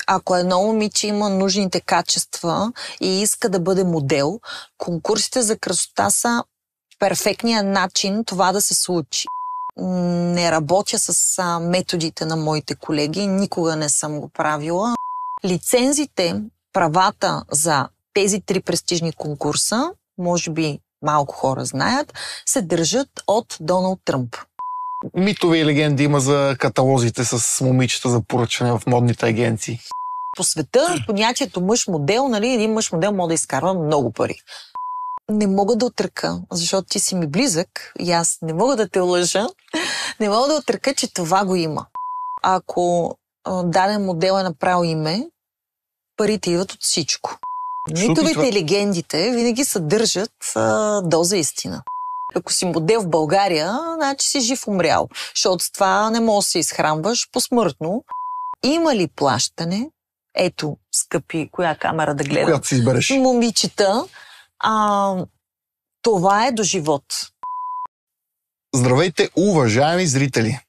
Ако едно момиче има нужните качества и иска да бъде модел, конкурсите за красота са перфектният начин това да се случи. Не работя с методите на моите колеги, никога не съм го правила. Лицензите, правата за тези 3 престижни конкурса, може би малко хора знаят, се държат от Доналд Тръмп. Митове и легенди има за каталозите с момичета за поръчване в модните агенции. По света понятието мъж-модел, нали, един мъж-модел може да изкарва много пари. Не мога да отрека, защото ти си ми близък и аз не мога да те лъжа, не мога да отрека, че това го има. Ако даден модел е направил име, парите идват от всичко. Митовете и легендите винаги съдържат доза истина. Ако си модел в България, значи си жив умрял, защото с това не можеш да се изхранваш посмъртно. Има ли плащане? Ето, скъпи, коя камера да гледам? Която си избереш. Момичета, това е до живот. Здравейте, уважаеми зрители!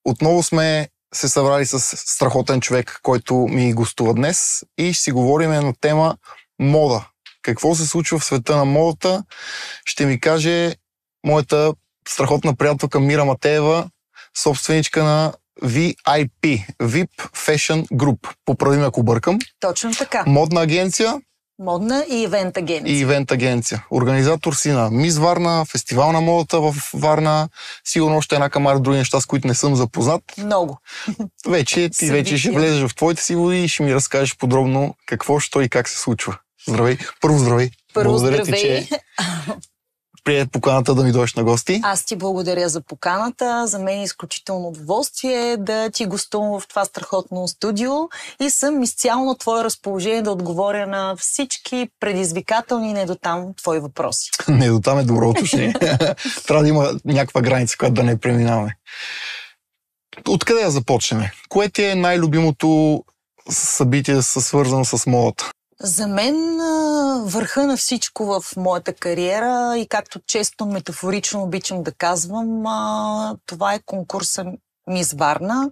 Отново сме се събрали с страхотен човек, който ми гостува днес и ще си говорим на тема мода. Какво се случва в света на модата, ще ми каже моята страхотна приятелка Мира Матеева, собственичка на VIP, VIP Fashion Group. Поправи ме, ако бъркам. Точно така. Модна агенция. Модна и ивент агенция. И ивент агенция. Организатор си на Мис Варна, фестивал на модата в Варна, сигурно още една камара други неща, с които не съм запознат. Много. Вече ще влезеш в твоите си води и ще ми разкажеш подробно какво, що и как се случва. Здравей. Първо здравей. Благодаря ти, че прие поканата да ми дойдеш на гости. Аз ти благодаря за поканата. За мен е изключително удоволствие да ти гостувам в това страхотно студио и съм изцяло на твое разположение да отговоря на всички предизвикателни и не до там твои въпроси. Не до там е добро уточнение. Трябва да има някаква граница, която да не преминаваме. Откъде да започнем? Кое ти е най-любимото събитие, свързано с модата? За мен върха на всичко в моята кариера и както често метафорично обичам да казвам, това е конкурса Мис Варна,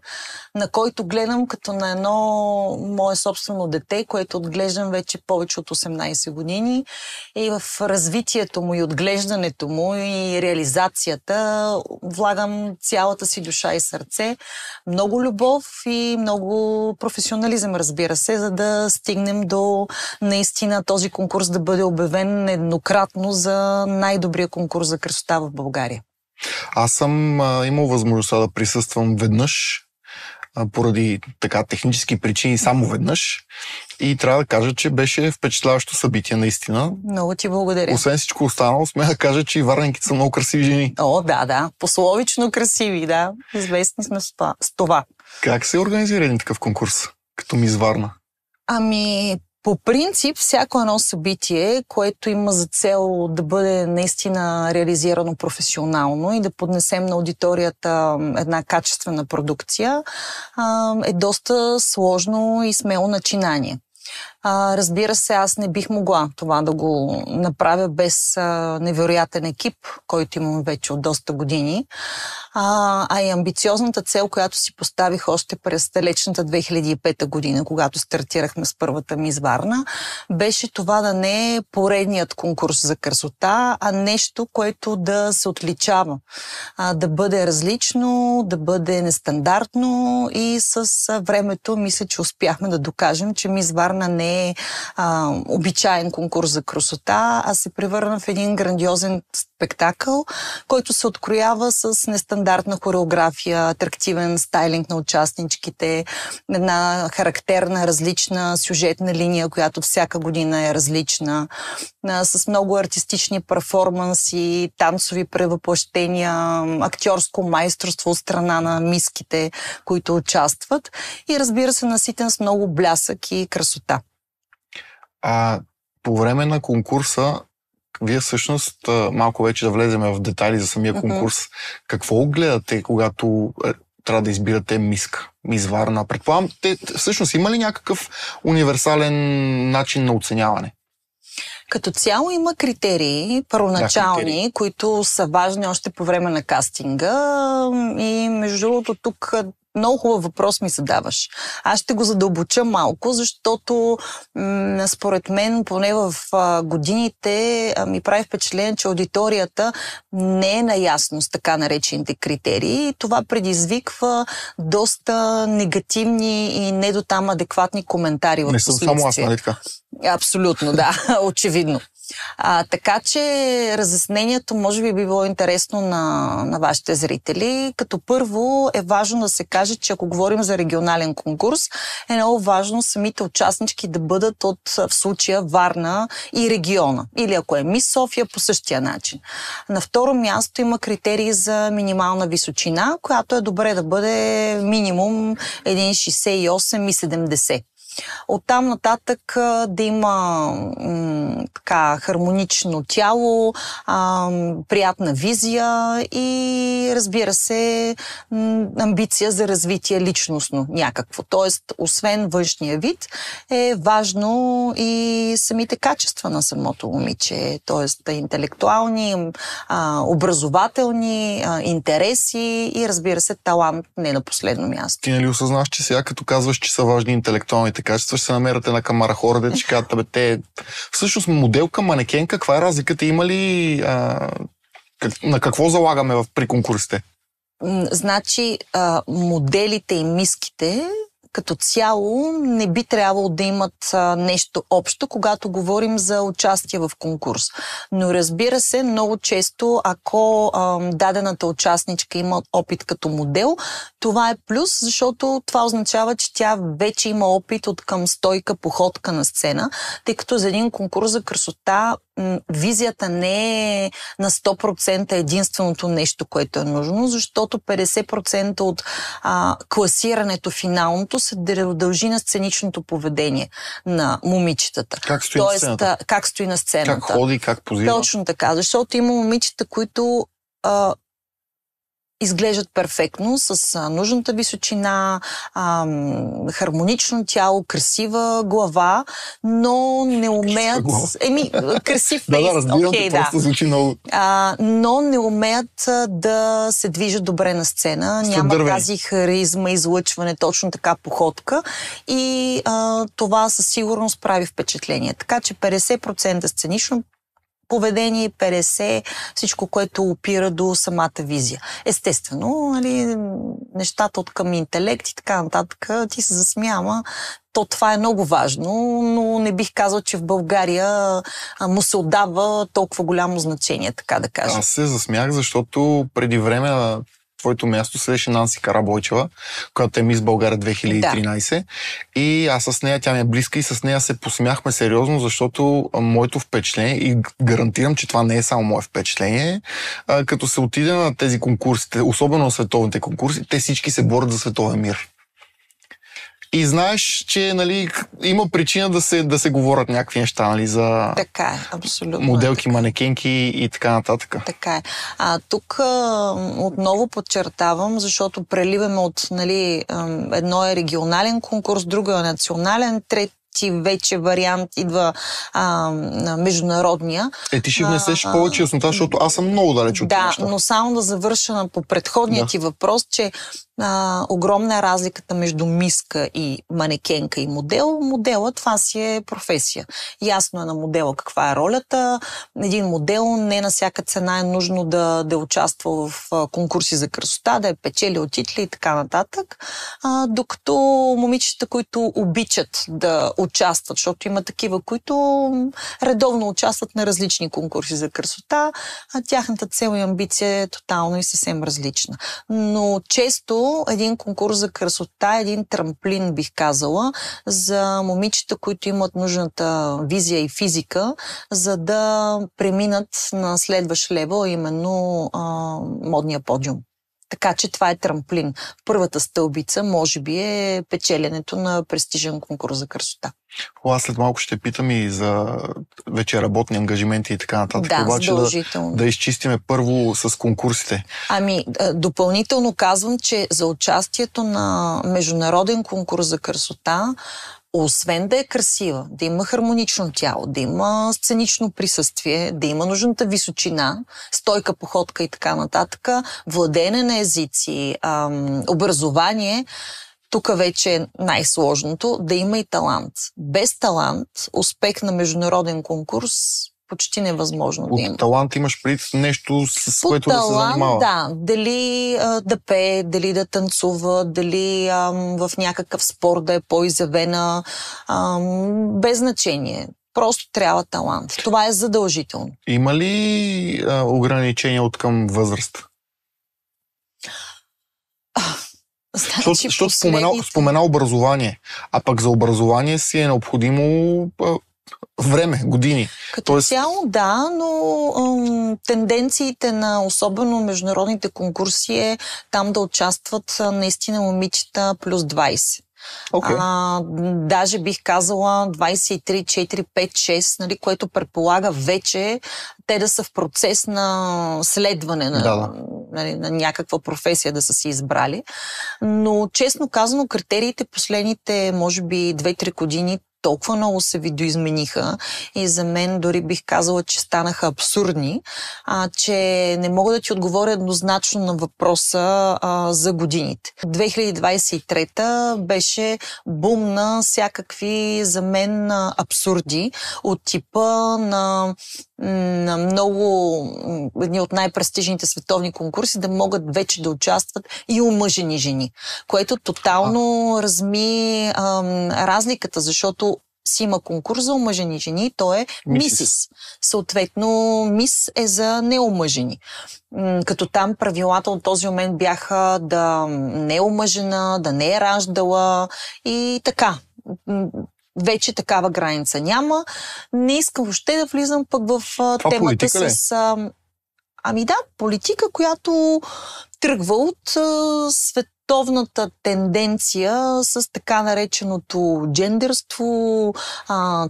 на който гледам като на едно мое собствено дете, което отглеждам вече повече от 18 години и в развитието му и отглеждането му и реализацията влагам цялата си душа и сърце, много любов и много професионализъм, разбира се, за да стигнем до наистина този конкурс да бъде обявен еднократно за най-добрия конкурс за красота в България. Аз съм имал възможността да присъствам веднъж, поради така технически причини само веднъж. И трябва да кажа, че беше впечатляващо събитие, наистина. Много ти благодаря. Освен всичко останало, сме да кажа, че и варненките са много красиви жени. О, да. Пословично красиви, да. Известни сме с това. Как се организира един такъв конкурс, като Мис Варна? По принцип, всяко едно събитие, което има за цел да бъде наистина реализирано професионално и да поднесем на аудиторията една качествена продукция, е доста сложно и смело начинание. Разбира се, аз не бих могла това да го направя без невероятен екип, който имам вече от доста години. И амбициозната цел, която си поставих още през далечната 2005 година, когато стартирахме с първата Мис Варна, беше това да не е поредният конкурс за красота, а нещо, което да се отличава, да бъде различно, да бъде нестандартно и с времето мисля, че успяхме да докажем, че Мис Варна не е обичаен конкурс за красота, а се превърна в един грандиозен спектакъл, който се откроява с нестандартна хореография, атрактивен стайлинг на участничките, една характерна, различна сюжетна линия, която всяка година е различна, с много артистични перформанси, танцови превъплъщения, актьорско майсторство от страна на миските, които участват и разбира се наситен с много блясък и красота. По време на конкурса, вие всъщност, малко вече да влезем в детайли за самия конкурс, какво гледате, когато трябва да избирате Мис Варна? Предполагам, всъщност има ли някакъв универсален начин на оценяване? Като цяло има критерии, първоначални, които са важни още по време на кастинга и между другото тук много хубав въпрос ми задаваш. Аз ще го задълбоча малко, защото според мен, поне в годините, ми прави впечатление, че аудиторията не е наясно с така наречените критерии. Това предизвиква доста негативни и не до там адекватни коментари от последствие. Не съм само аз, нали така? Абсолютно, да, очевидно. Така че разяснението може би било интересно на вашите зрители. Като първо е важно да се каже, че ако говорим за регионален конкурс, е много важно самите участнички да бъдат от, в случая, Варна и региона. Или ако е Мис София, по същия начин. На второ място има критерии за минимална височина, която е добре да бъде минимум 1,68 и 70. Оттам нататък да има така хармонично тяло, приятна визия и, разбира се, амбиция за развитие личностно някакво. Тоест, освен външния вид, е важно и самите качества на самото момиче. Тоест, интелектуални, образователни, интереси и, разбира се, талант не на последно място. Ти нали осъзнаш, че сега като казваш, че са важни интелектуалните качества, ще се намерят една камара хора, де ще кажат, те всъщност моделка, манекенка, каква е разликата? Има ли на какво залагаме при конкурсите? Значи, моделите и миските като цяло не би трябвало да имат нещо общо, когато говорим за участие в конкурс. Но разбира се, много често, ако дадената участничка има опит като модел, това е плюс, защото това означава, че тя вече има опит от към стойка, походка на сцена, тъй като за един конкурс за красота визията не е на 100% единственото нещо, което е нужно, защото 50% от класирането финалното се дължи на сценичното поведение на момичетата. Как стои на сцената? Как стои на сцената. Как ходи, как позира. Точно така, защото има момичета, които изглеждат перфектно, с нужната височина, хармонично тяло, красива глава, но не умеят... красив фейс. Да, разбирам, просто звучи много. Но не умеят да се движат добре на сцена. Няма тази харизма, излъчване, точно така походка. И това със сигурност прави впечатление. Така че 50% сценично поведение, 50%, всичко, което опира до самата визия. Естествено, нали, нещата от към интелект и така нататък, ти се засмява, то това е много важно, но не бих казал, че в България му се отдава толкова голямо значение, така да кажа. Аз се засмях, защото преди време на твоето място седеше Нанси Карабойчева, която е Мис България 2013. Да. И аз с нея, тя ми е близка и с нея се посмяхме сериозно, защото моето впечатление, и гарантирам, че това не е само мое впечатление, като се отиде на тези конкурси, особено на световните конкурси, те всички се борят за световен мир. И знаеш, че нали, има причина да се говорят някакви неща, нали, за така е, абсолютно моделки, манекенки и така нататък. Така е. Тук отново подчертавам, защото преливаме от нали, едно е регионален конкурс, друго е национален, трети вече вариант идва на международния. Ти ще внесеш повече яснота, защото аз съм много далеч от това. Да, но само да завърша по предходния ти въпрос, че огромна е разликата между миска и манекенка и модел. Модела, това си е професия. Ясно е на модела каква е ролята. Един модел не на всяка цена е нужно да участва в конкурси за красота, да е печелил титли и така нататък. Докато момичета, които обичат да участват, защото има такива, които редовно участват на различни конкурси за красота, тяхната цел и амбиция е тотално и съвсем различна. Но често един конкурс за красота е един трамплин, бих казала, за момичета, които имат нужната визия и физика, за да преминат на следващ левел, именно модния подиум. Така че това е трамплин. Първата стълбица, може би, е печеленето на престижен конкурс за красота. Аз след малко ще питам и за вече работни ангажименти и така нататък. Да, обаче да изчистиме първо с конкурсите. Допълнително казвам, че за участието на международен конкурс за красота освен да е красива, да има хармонично тяло, да има сценично присъствие, да има нужната височина, стойка, походка и така нататък, владеене на езици, образование, тук вече е най-сложното, да има и талант. Без талант, успех на международен конкурс почти невъзможно да има. От талант имаш пред нещо, с което да се занимава. Да. Дали да пее, дали да танцува, дали в някакъв спорт да е по-изявена, без значение. Просто трябва талант. Това е задължително. Има ли ограничения от към възраст? Защото спомена образование, а пък за образование си е необходимо време, години. Като цяло, да, но тенденциите на особено международните конкурси е там да участват наистина момичета плюс 20. Okay. Даже бих казала 23, 4, 5, 6, нали, което предполага вече те да са в процес на следване нали, на някаква професия да са си избрали. Но честно казано, критериите последните, може би 2-3 години толкова много се видоизмениха и за мен дори бих казала, че станаха абсурдни, че не мога да ти отговоря еднозначно на въпроса за годините. 2023 беше бум на всякакви за мен абсурди от типа на много едни от най-престижните световни конкурси да могат вече да участват и омъжени жени, което тотално разми разликата, защото си има конкурс за омъжени жени, то е мисис. Съответно, мис е за неомъжени. Като там правилата от този момент бяха да не е омъжена, да не е раждала и така. Вече такава граница няма. Не искам въобще да влизам пък в темата с... политика, която тръгва от световната тенденция с така нареченото джендерство,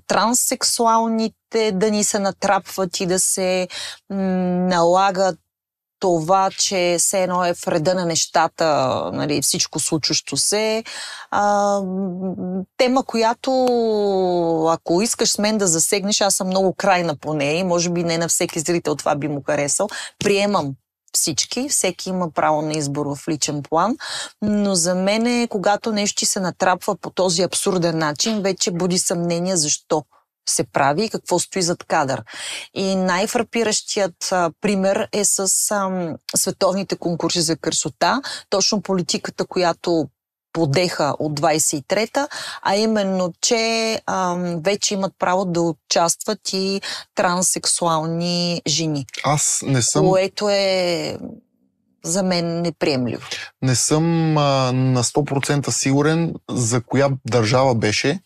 транссексуалните да ни се натрапват и да се налагат това, че все едно е в реда на нещата, нали, всичко случващо се. Тема, която ако искаш с мен да засегнеш, аз съм много крайна по нея и може би не на всеки зрител това би му харесал. Приемам всички, всеки има право на избор в личен план, но за мен когато нещо ти се натрапва по този абсурден начин, вече буди съмнение защо се прави и какво стои зад кадър. И най-фрапиращият пример е с световните конкурси за красота, точно политиката, която подеха от 23-та, а именно, че вече имат право да участват и транссексуални жени. Аз не съм... Което е за мен неприемливо. Не съм на 100% сигурен за коя държава беше.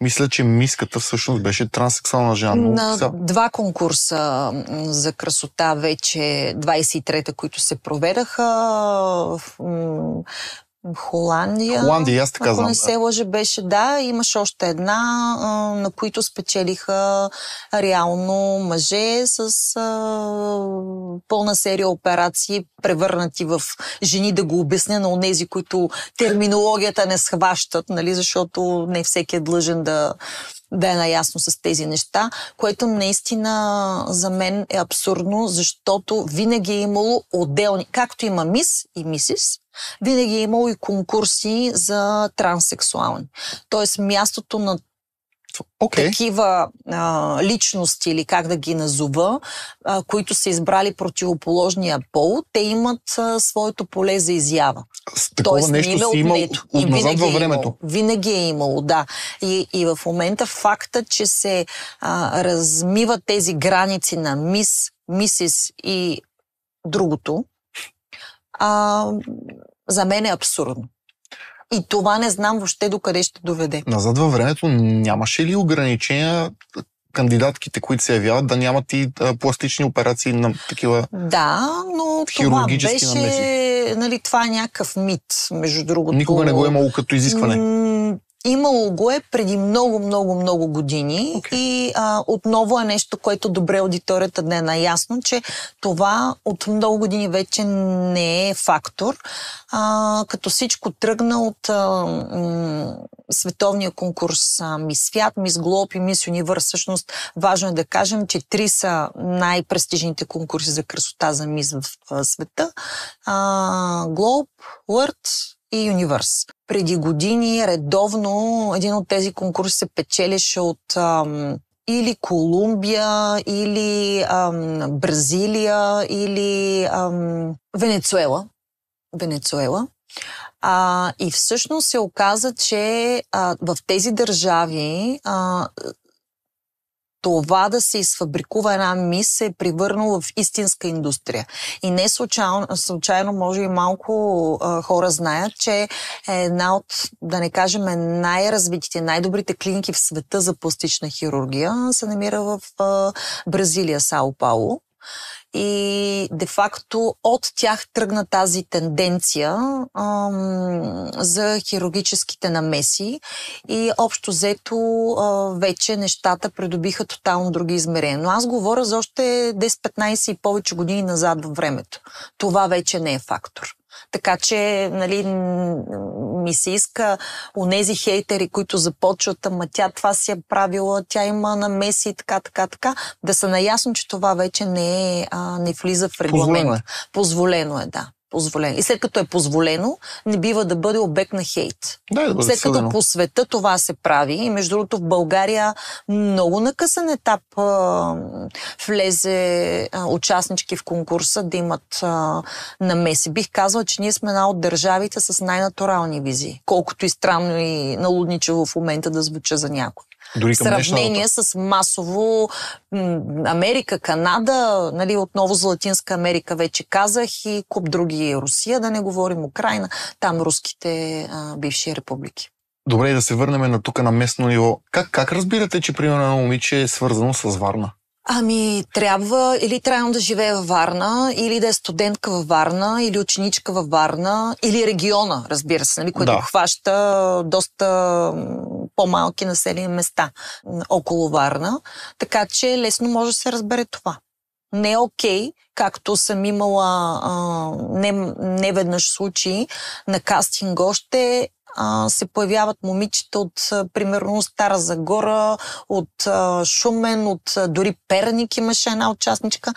Мисля, че миската всъщност беше транссексуална жена. На 2 конкурса за красота вече 23-та, които се проведаха Холандия, аз така ако знам. Не се лъжа, беше, да. Имаше още една, на които спечелиха реално мъже с пълна серия операции, превърнати в жени, да го обясня на онези, които терминологията не схващат, нали, защото не всеки е длъжен да е наясно с тези неща, което наистина за мен е абсурдно, защото винаги е имало отделни, както има мис и мисис, винаги е имало и конкурси за транссексуални. Тоест мястото на такива личности, или как да ги назова, които са избрали противоположния пол, те имат своето поле за изява. Такова нещо си имал назад във времето. Винаги е имало, да. И в момента факта, че се размиват тези граници на мис, мисис и другото, за мен е абсурдно. И това не знам въобще докъде ще доведе. Назад във времето нямаше ли ограничения кандидатките, които се явяват, да нямат и пластични операции на такива хирургически намеси? Да, но това беше, нали, това е някакъв мит, между другото. Никога не го е имало като изискване? Имало го е преди много години и отново е нещо, което добре аудиторията да е наясно, че това от много години вече не е фактор. Като всичко тръгна от световния конкурс Мис Свят, Мис Глоб и Мис Юнивърс. Всъщност, важно е да кажем, че 3 са най-престижните конкурси за красота за мис в света. Глоб, Уърд и Юнивърс. Преди години редовно един от тези конкурси се печелеше от или Колумбия, или Бразилия, или Венецуела. И всъщност се оказа, че в тези държави това да се изфабрикува една мис се е превърнало в истинска индустрия. И не случайно може и малко хора знаят, че една от, да не кажем, най-развитите, най-добрите клиники в света за пластична хирургия се намира в Бразилия, Сао Пауло. И де-факто от тях тръгна тази тенденция за хирургическите намеси и общо взето вече нещата придобиха тотално други измерения. Но аз говоря за още 10-15 и повече години назад във времето. Това вече не е фактор. Така че, нали, ми се иска онези хейтери, които започват, ама тя това си е правила, тя има намеси и така, да са наясно, че това вече не влиза в регламент. Позволено е, да. Позволено. И след като е позволено, не бива да бъде обект на хейт. След като по света това се прави, и между другото в България много на късен етап влезе участнички в конкурса да имат намеси. Бих казала, че ние сме една от държавите с най-натурални визии. Колкото и странно и налудничево в момента да звуча за някой. В сравнение с масово Америка, Канада, нали, отново за Латинска Америка вече казах и куп други, Русия, да не говорим Украйна, там руските бивши републики. Добре, да се върнем на тук на местно ниво. Как разбирате, че примерно едно момиче е свързано с Варна? Трябва или трябва да живее във Варна, или да е студентка във Варна, или ученичка във Варна, или региона, разбира се, нали, което хваща доста по-малки населени места около Варна. Така че лесно може да се разбере това. Не е окей, както съм имала не веднъж случаи на кастинг още, се появяват момичета от, примерно, Стара Загора, от Шумен, от дори Перник имаше една участничка,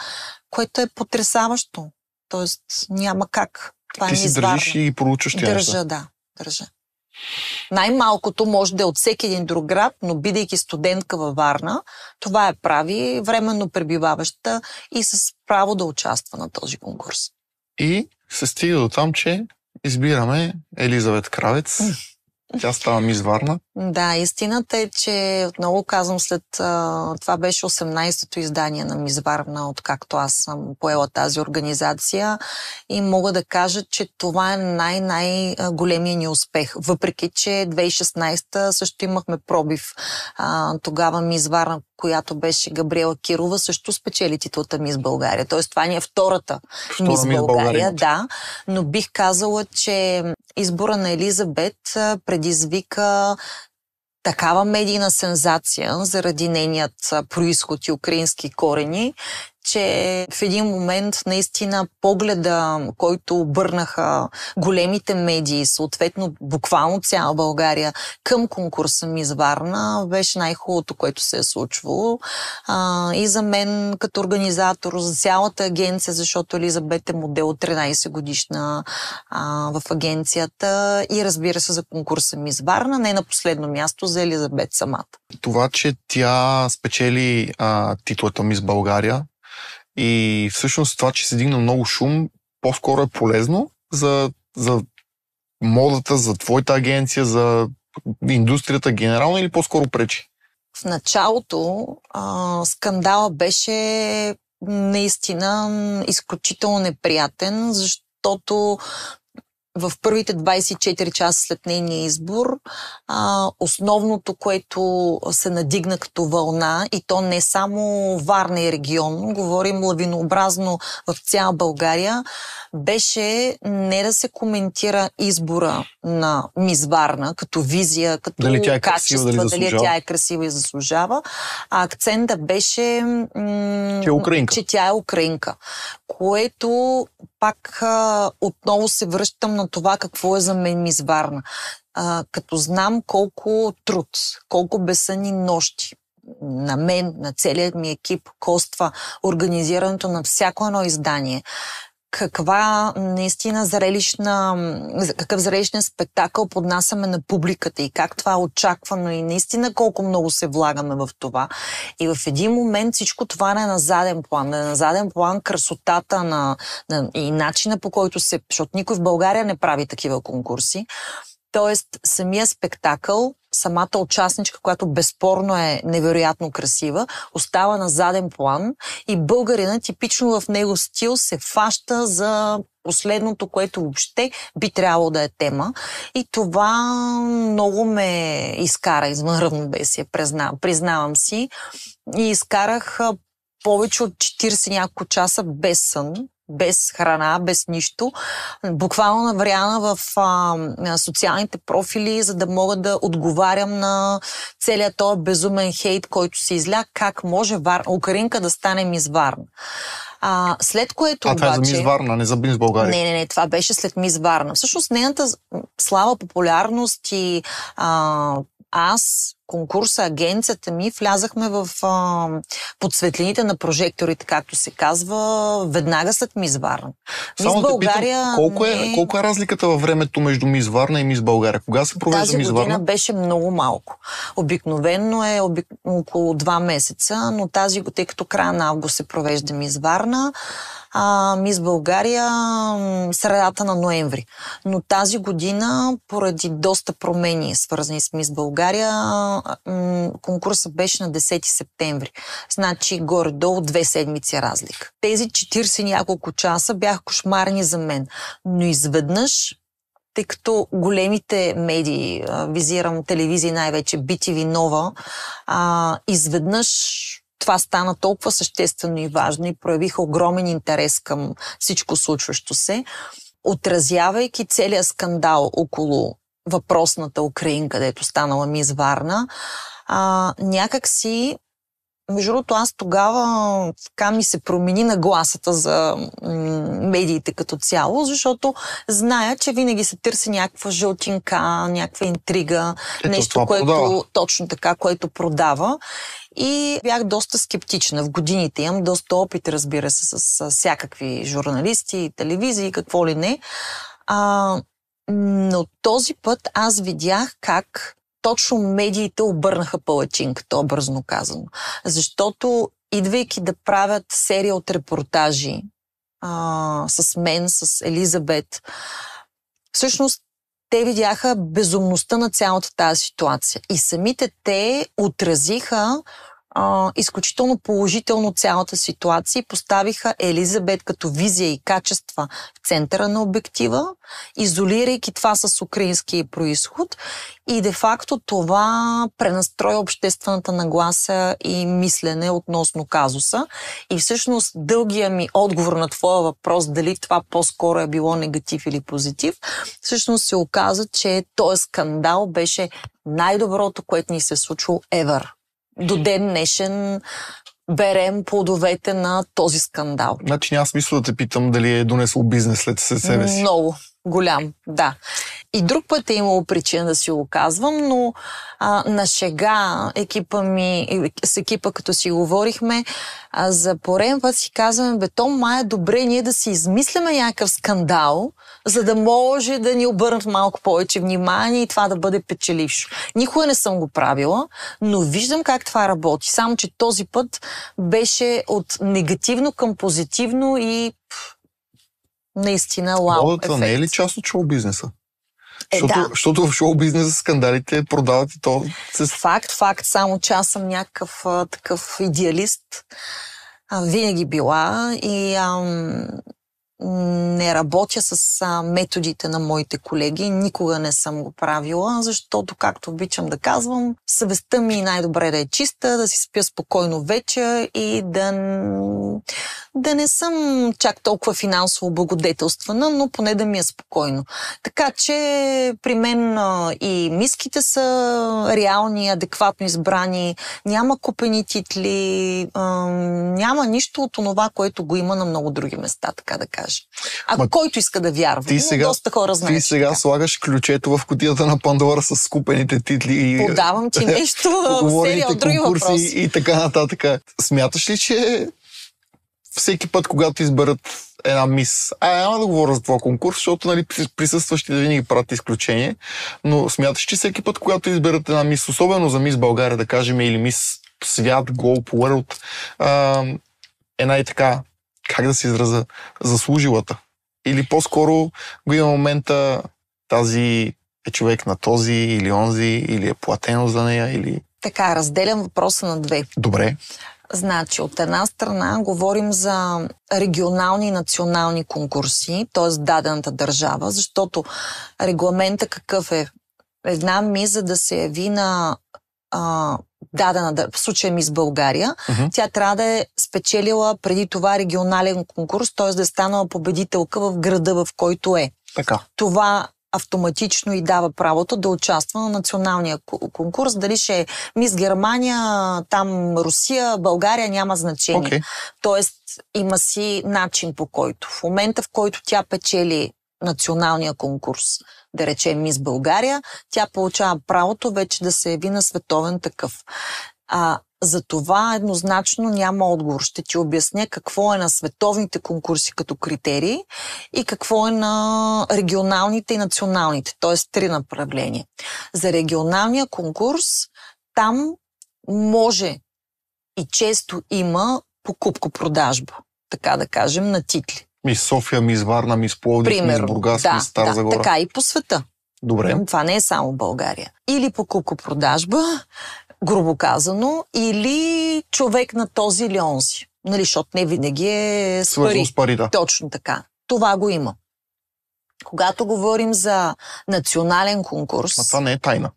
което е потресаващо. Тоест няма как. Това ти си държиш и проучваш тя неща. Държа. Най-малкото може да е от всеки един друг град, но бидейки студентка във Варна, това прави временно пребиваваща и с право да участва на този конкурс. И се стига до там, че избираме Елизавет Кравец. Тя става мис Варна. Да, истината е, че отново казвам, след това беше 18-то издание на Мис Варна, откакто аз съм поела тази организация и мога да кажа, че това е най-големия ни успех. Въпреки, че 2016-та също имахме пробив. Тогава Мис Варна, която беше Габриела Кирова, също спечели титлата Мис България. Тоест това ни е втората Мис България. Да, но бих казала, че избора на Елизабет предизвика такава медийна сензация заради нейният произход и украински корени, че в един момент наистина погледа, който обърнаха големите медии, съответно буквално цяла България, към конкурса Мис Варна, беше най-хубавото, което се е случвало. И за мен като организатор, за цялата агенция, защото Елизабет е модел от 13 годишна в агенцията и разбира се за конкурса Мис Варна, не на последно място за Елизабет самата. Това, че тя спечели титлата Мис България, и всъщност това, че се дигна много шум, по-скоро е полезно за модата, за твоята агенция, за индустрията генерално или по-скоро пречи? В началото скандала беше наистина изключително неприятен, защото в първите 24 часа след нейния избор, основното, което се надигна като вълна, и то не само Варна и регион, говорим лавинообразно в цяла България, беше не да се коментира избора на Мис Варна като визия, като качество, дали тя е красива и заслужава, а акцента беше, че тя е украинка, което пак отново се връщам на това какво е за мен Мис Варна. Като знам колко труд, колко безсънни нощи на мен, на целият ми екип коства организирането на всяко едно издание, какъв зрелищен спектакъл поднасяме на публиката и как това е очаквано и наистина колко много се влагаме в това. И в един момент всичко това не е на заден план. На заден план красотата и начина по който защото никой в България не прави такива конкурси. Тоест, самия спектакъл, самата участничка, която безспорно е невероятно красива, остава на заден план и българина типично в него стил се фаща за последното, което въобще би трябвало да е тема. И това много ме изкара извън равновесие, признавам си. И изкарах повече от 40 няколко часа без сън, без храна, без нищо. Буквално навряна в социалните профили, за да мога да отговарям на целият този безумен хейт, който се изля, как може украинка да стане Мис Варна. След което това е за Мис Варна, не за Мис България. Не, това беше след Мис Варна. Всъщност нейната слава, популярност и конкурса, агенцията ми, влязахме в под светлините на прожекторите, както се казва, веднага след Мис Варна. Мис България... Колко е разликата във времето между Мис Варна и Мис България? Кога се провежда Мис Варна? Тази година беше много малко. Обикновено е около 2 месеца, но тъй като края на август се провежда Мис Варна, Мис България средата на ноември. Но тази година, поради доста промени, свързани с Мис България, конкурсът беше на 10 септември. Значи горе-долу 2 седмици разлика. Тези 40 няколко часа бяха кошмарни за мен. Но изведнъж, тъй като големите медии, визирам телевизии най-вече, BTV Нова, изведнъж това стана толкова съществено и важно и проявиха огромен интерес към всичко случващо се, отразявайки целият скандал около въпросната украинка, където станала Мис Варна. Някак си, между другото, аз тогава така ми се промени нагласата за медиите като цяло, защото зная, че винаги се търси някаква жълтинка, някаква интрига, нещо, което точно така, което продава. И бях доста скептична. В годините имам доста опит, разбира се, с всякакви журналисти, телевизии, какво ли не. Но този път аз видях как точно медиите обърнаха палачинката, образно казано. Защото, идвайки да правят серия от репортажи с мен, с Елизабет, всъщност те видяха безумността на цялата тази ситуация. И самите те отразиха изключително положително цялата ситуация и поставиха Елизабет като визия и качества в центъра на обектива, изолирайки това с украинския произход и де-факто това пренастроя обществената нагласа и мислене относно казуса. И всъщност дългия ми отговор на твоя въпрос, дали това по-скоро е било негатив или позитив, всъщност се оказа, че този скандал беше най-доброто, което ни се случило ever. До ден днешен берем плодовете на този скандал. Значи няма смисъл да те питам дали е донесло бизнес след себе си. Много голям, да. И друг път е имало причина да си го казвам, но на шега с екипа, като си говорихме, за пореден път си казваме, май е добре ние да си измисляме някакъв скандал, за да може да ни обърнат малко повече внимание и това да бъде печелившо. Никога не съм го правила, но виждам как това работи. Само, че този път беше от негативно към позитивно и наистина вау. Модата не е ли част от шоу-бизнеса? Защото в шоу-бизнеса скандалите продават и то... Факт, само че аз съм някакъв такъв идеалист. Винаги била и не работя с методите на моите колеги. Никога не съм го правила, защото, както обичам да казвам, съвестта ми най-добре да е чиста, да си спя спокойно вечер и да не съм чак толкова финансово благодетелствана, но поне да ми е спокойно. Така че при мен и миските са реални, адекватно избрани, няма купени титли, няма нищо от това, което го има на много други места, така да кажа. кажа. Който иска да вярва. Доста хора знаят. Ти сега слагаш ключето в кутията на Пандора с скупените титли. Подавам ти нещо в серия от други въпроси. И така нататък. Смяташ ли, че всеки път, когато изберат една мис, няма да говоря за това конкурс, защото нали, присъстващите винаги правят изключение, но смяташ, че всеки път, когато изберат една мис, особено за мис България, да кажем, или мис Свят, Globe World, една и така, как да се израза, заслужилата. Или по-скоро го има момента тази е човек на този или онзи, или е платено за нея, или... Така, разделям въпроса на две. Добре. Значи, от една страна говорим за регионални и национални конкурси, т.е. дадената държава, защото регламента какъв е? Една мис, за да се яви на дадена, в случая мис България, тя трябва да е спечелила преди това регионален конкурс, т.е. да е станала победителка в града, в който е. Така. Това автоматично и дава правото да участва на националния конкурс. Дали ще е мис Германия, там Русия, България, няма значение. Okay. Тоест има си начин по който. В момента, в който тя печели националния конкурс, да речем мис България, тя получава правото вече да се яви на световен такъв. За това еднозначно няма отговор. Ще ти обясня какво е на световните конкурси като критерии и какво е на регионалните и националните, т.е. 3 направления. За регионалния конкурс там може и често има покупко-продажба, така да кажем, на титли. Мис София, мис Варна, мис Пловдив, мис Бургас, мис Стара Загора. Така и по света. Добре. Това не е само България. Или покупко-продажба, грубо казано, или човек на този или онзи. Нали, защото не винаги е с пари. С пари, да. Точно така. Това го има. Когато говорим за национален конкурс... А това не е тайна.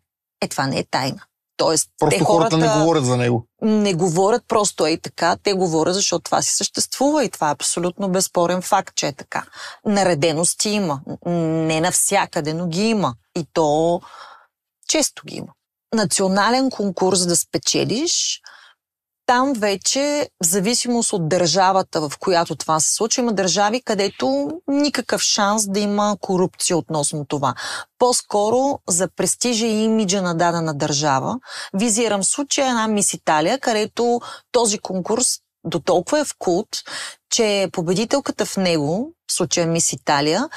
Това не е тайна. Тоест, просто хората не говорят за него. Не говорят просто така. Те говорят, защото това си съществува и това е абсолютно безспорен факт, че е така. Наредености има. Не навсякъде, но ги има. И то често ги има. Национален конкурс да спечелиш, там вече, в зависимост от държавата, в която това се случва, има държави, където никакъв шанс да има корупция относно това. По-скоро за престижа и имиджа на дадена държава. Визирам случая една мис Италия, където този конкурс до толкова е в култ, че победителката в него, в случая мис Италия,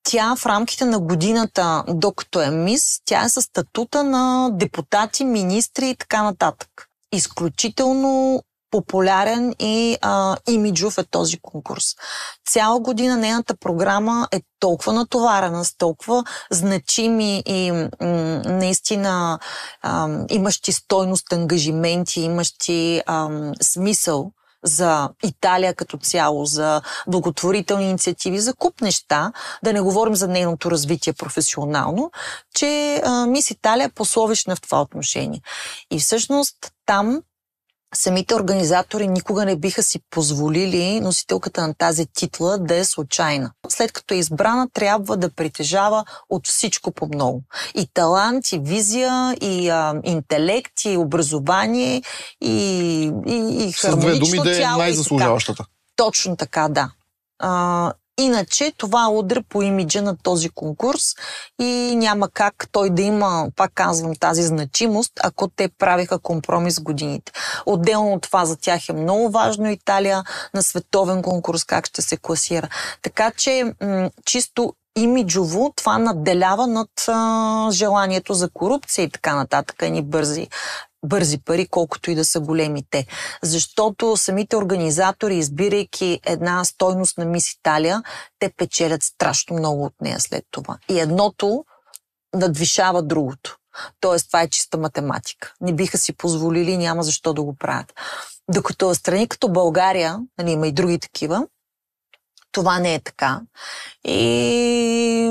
тя в рамките на годината, докато е мис, тя е със статута на депутати, министри и така нататък. Изключително популярен и имиджов е този конкурс. Цяла година нейната програма е толкова натоварена, с толкова значими и наистина имащи стойност ангажименти, имащи смисъл за Италия като цяло, за благотворителни инициативи, за куп неща, да не говорим за нейното развитие професионално, че мис Италия е пословична в това отношение. И всъщност там самите организатори никога не биха си позволили носителката на тази титла да е случайна. След като е избрана, трябва да притежава от всичко по много. И талант, и визия, и интелект, и образование, и хармонично тяло. С две думи да е най-заслужаващата. Точно така, да. Иначе това удря по имиджа на този конкурс и няма как той да има, пак казвам, тази значимост, ако те правиха компромис с годините. Отделно от това за тях е много важно Италия на световен конкурс, как ще се класира. Така че чисто имиджово това надделява над желанието за корупция и така нататък, ни бързи пари, колкото и да са големи те. Защото самите организатори, избирайки една стойност на мис Италия, те печелят страшно много от нея след това. И едното надвишава другото. Тоест, това е чиста математика. Не биха си позволили, няма защо да го правят. Докато страни като България, нали, има и други такива, това не е така. И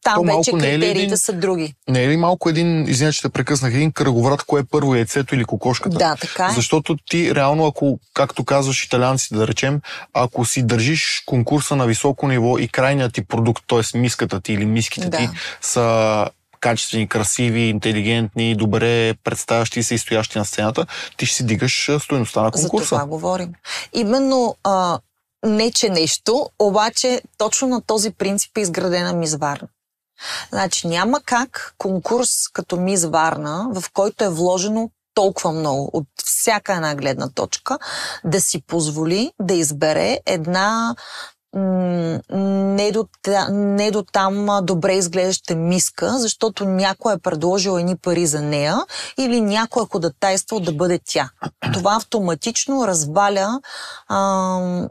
там вече критериите са други. Не е ли малко извиня, че те прекъснах, един кръговрат, кое е първо, яйцето или кокошката? Да, така е. Защото ти реално, ако, както казваш италианците, да речем, ако си държиш конкурса на високо ниво и крайният ти продукт, т.е. миската ти или миските ти са качествени, красиви, интелигентни, добре представящи се и стоящи на сцената, ти ще си дигаш стойността на конкурса. За това говорим. Именно не че нещо, обаче точно на този принцип е изградена Мис Варна. Значи няма как конкурс като Мис Варна, в който е вложено толкова много от всяка една гледна точка, да си позволи да избере една не до там добре изглеждаща миска, защото някой е предложил едни пари за нея или някой е ходатайствал да бъде тя. Това автоматично разваля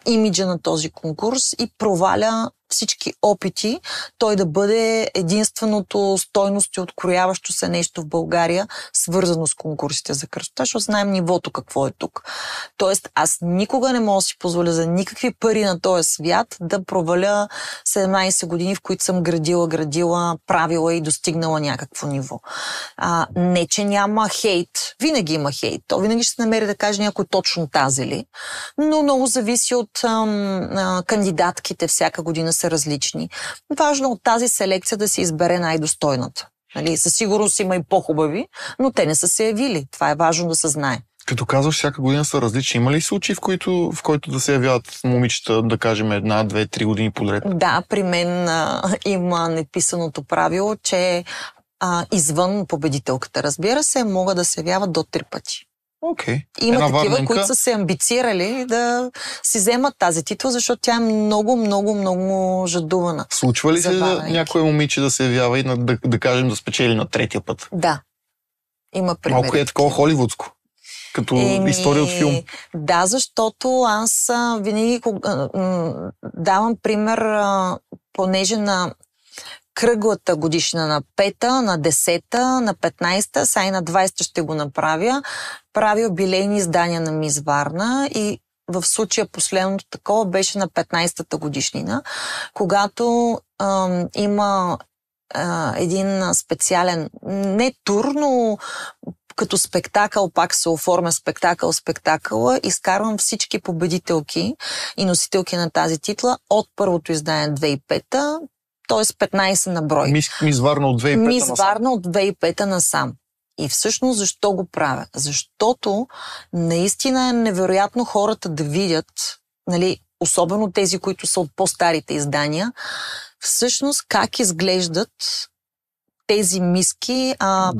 имиджа на този конкурс и проваля всички опити той да бъде единственото стойности открояващо се нещо в България, свързано с конкурсите за красота, защото знаем нивото какво е тук. Тоест, аз никога не мога да си позволя за никакви пари на този свят да проваля 17 години, в които съм градила, правила и достигнала някакво ниво. Не, че няма хейт. Винаги има хейт. То винаги ще се намери да каже някой точно тази ли. Но много зависи от кандидатките. Всяка година са различни. Важно от тази селекция да се избере най-достойната. Нали? Със сигурност има и по-хубави, но те не са се явили. Това е важно да се знае. Като казваш, всяка година са различни. Има ли случаи, в който да се явяват момичета, да кажем, 1, 2, 3 години подред? Да, при мен има неписаното правило, че извън победителката, разбира се, могат да се явяват до 3 пъти. Okay. Има такива, които са се амбицирали да си вземат тази титла, защото тя е много, много, много жадувана. Случва ли се някое момиче да се явява и да кажем да спечели на 3-я път? Да. Има примери. Малко е такова холивудско. Като история от филм. Да, защото аз винаги давам пример, понеже на кръглата годишна на 5-та, на 10-та, на 15-та, сега и на 20-та ще го направя. Правя юбилейни издания на Мис Варна и в случая последното такова беше на 15-та годишнина, когато има един специален, не тур, но като спектакъл, пак се оформя спектакъла, изкарвам всички победителки и носителки на тази титла от първото издание 2005-та, т.е. 15 на брой. Мис Варна от 2005-та насам. Мис Варна от 2005-та насам. И всъщност защо го правя? Защото наистина е невероятно хората да видят, нали, особено тези, които са от по-старите издания, всъщност как изглеждат тези миски,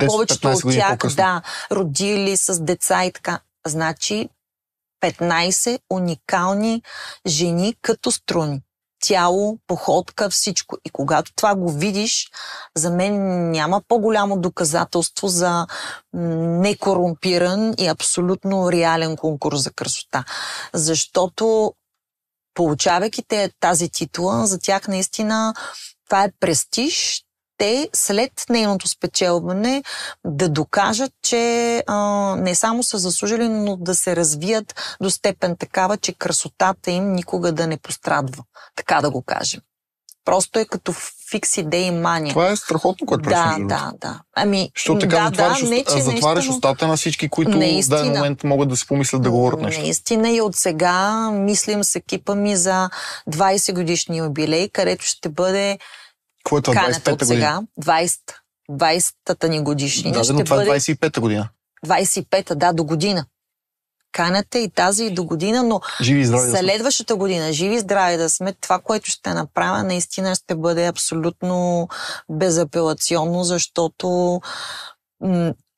повечето от тях, да, родили с деца и така. Значи 15 уникални жени като струни. Тяло, походка, всичко. И когато това го видиш, за мен няма по-голямо доказателство за некорумпиран и абсолютно реален конкурс за красота. Защото получавайки тази титла, за тях наистина това е престиж. Те след нейното спечелване да докажат, че не само са заслужили, но да се развият до степен такава, че красотата им никога да не пострадва. Така да го кажем. Просто е като фикс идеи мания. Това е страхотно, което правиш. Да. Ами, защото така затваряш устата на всички, които в даден момент могат да си помислят да говорят нещо. Наистина и от сега мислим с екипа ми за 20 годишни юбилей, където ще бъде каната от сега, 20-та ни годишнина. Да, но това е 25-та година. 25-та, да, до година. Каната и тази и до година, но следващата година, живи и здрави да сме, това, което ще направя, наистина ще бъде абсолютно безапелационно, защото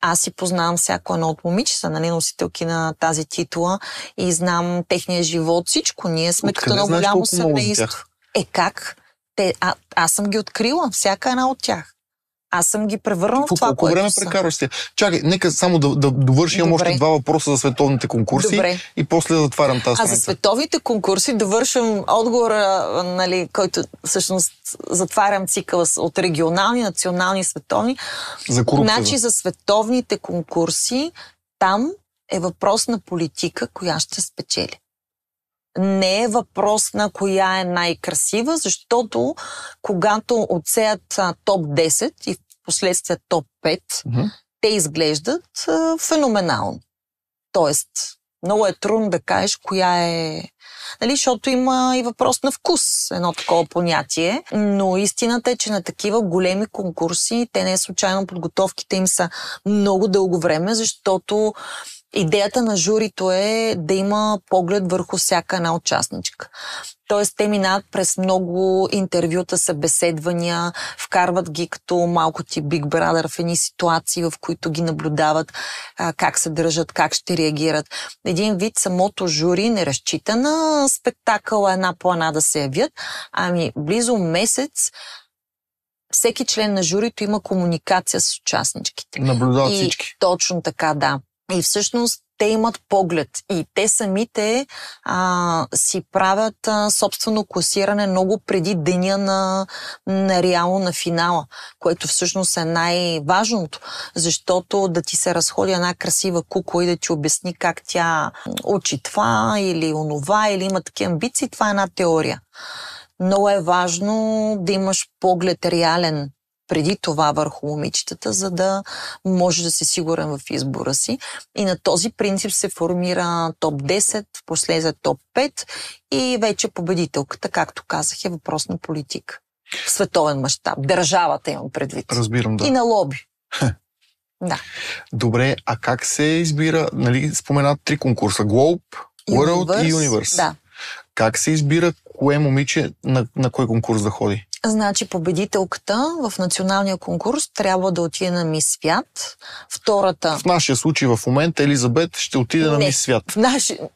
аз си познавам всяко едно от момичета, нали, носителки на тази титла и знам техния живот, всичко. Ние сме като едно голямо семейство. Как? Аз съм ги открила, всяка една от тях. Аз съм ги превърнала в това, колко време прекарваш си? Чакай, нека само да довършим още 2 въпроса за световните конкурси. Добре. И после затварям тази страница. За световните конкурси довършвам отговора, нали, който всъщност затварям цикъла от регионални, национални, световни. За корупция. Значи за световните конкурси там е въпрос на политика, коя ще спечели. Не е въпрос на коя е най-красива, защото когато отсеят топ 10 и в последствие топ 5, те изглеждат феноменално. Тоест, много е трудно да кажеш коя е... Нали, защото има и въпрос на вкус, едно такова понятие, но истината е, че на такива големи конкурси, те не е случайно, подготовките им са много дълго време, защото Идеята на журито е да има поглед върху всяка една участничка. Тоест, те минават през много интервюта, събеседвания, вкарват ги като малко ти Big Brother в едни ситуации, в които ги наблюдават как се държат, как ще реагират. Един вид самото жури не разчита на спектакъла една по една да се явят, ами близо месец всеки член на журито има комуникация с участничките. Наблюдават всички. Точно така, да. И всъщност те имат поглед и те самите си правят собствено класиране много преди деня на реално на финала, което всъщност е най-важното, защото да ти се разходи една красива кукла и да ти обясни как тя учи това или онова, или има такива амбиции, това е една теория. Много е важно да имаш поглед реален преди това върху момичетата, за да можеш да си сигурен в избора си. И на този принцип се формира топ 10, последствие топ 5 и вече победителката, както казах, е въпрос на политика. В световен мащаб. Държавата имам предвид. Разбирам, да. И на лоби. Да. Добре, а как се избира, нали, споменат 3 конкурса? Globe, World и Universe. Да. Как се избира кое момиче на кой конкурс да ходи? Значи победителката в националния конкурс трябва да отиде на Мис Свят. Втората... В нашия случай в момента Елизабет ще отиде на Мис Свят.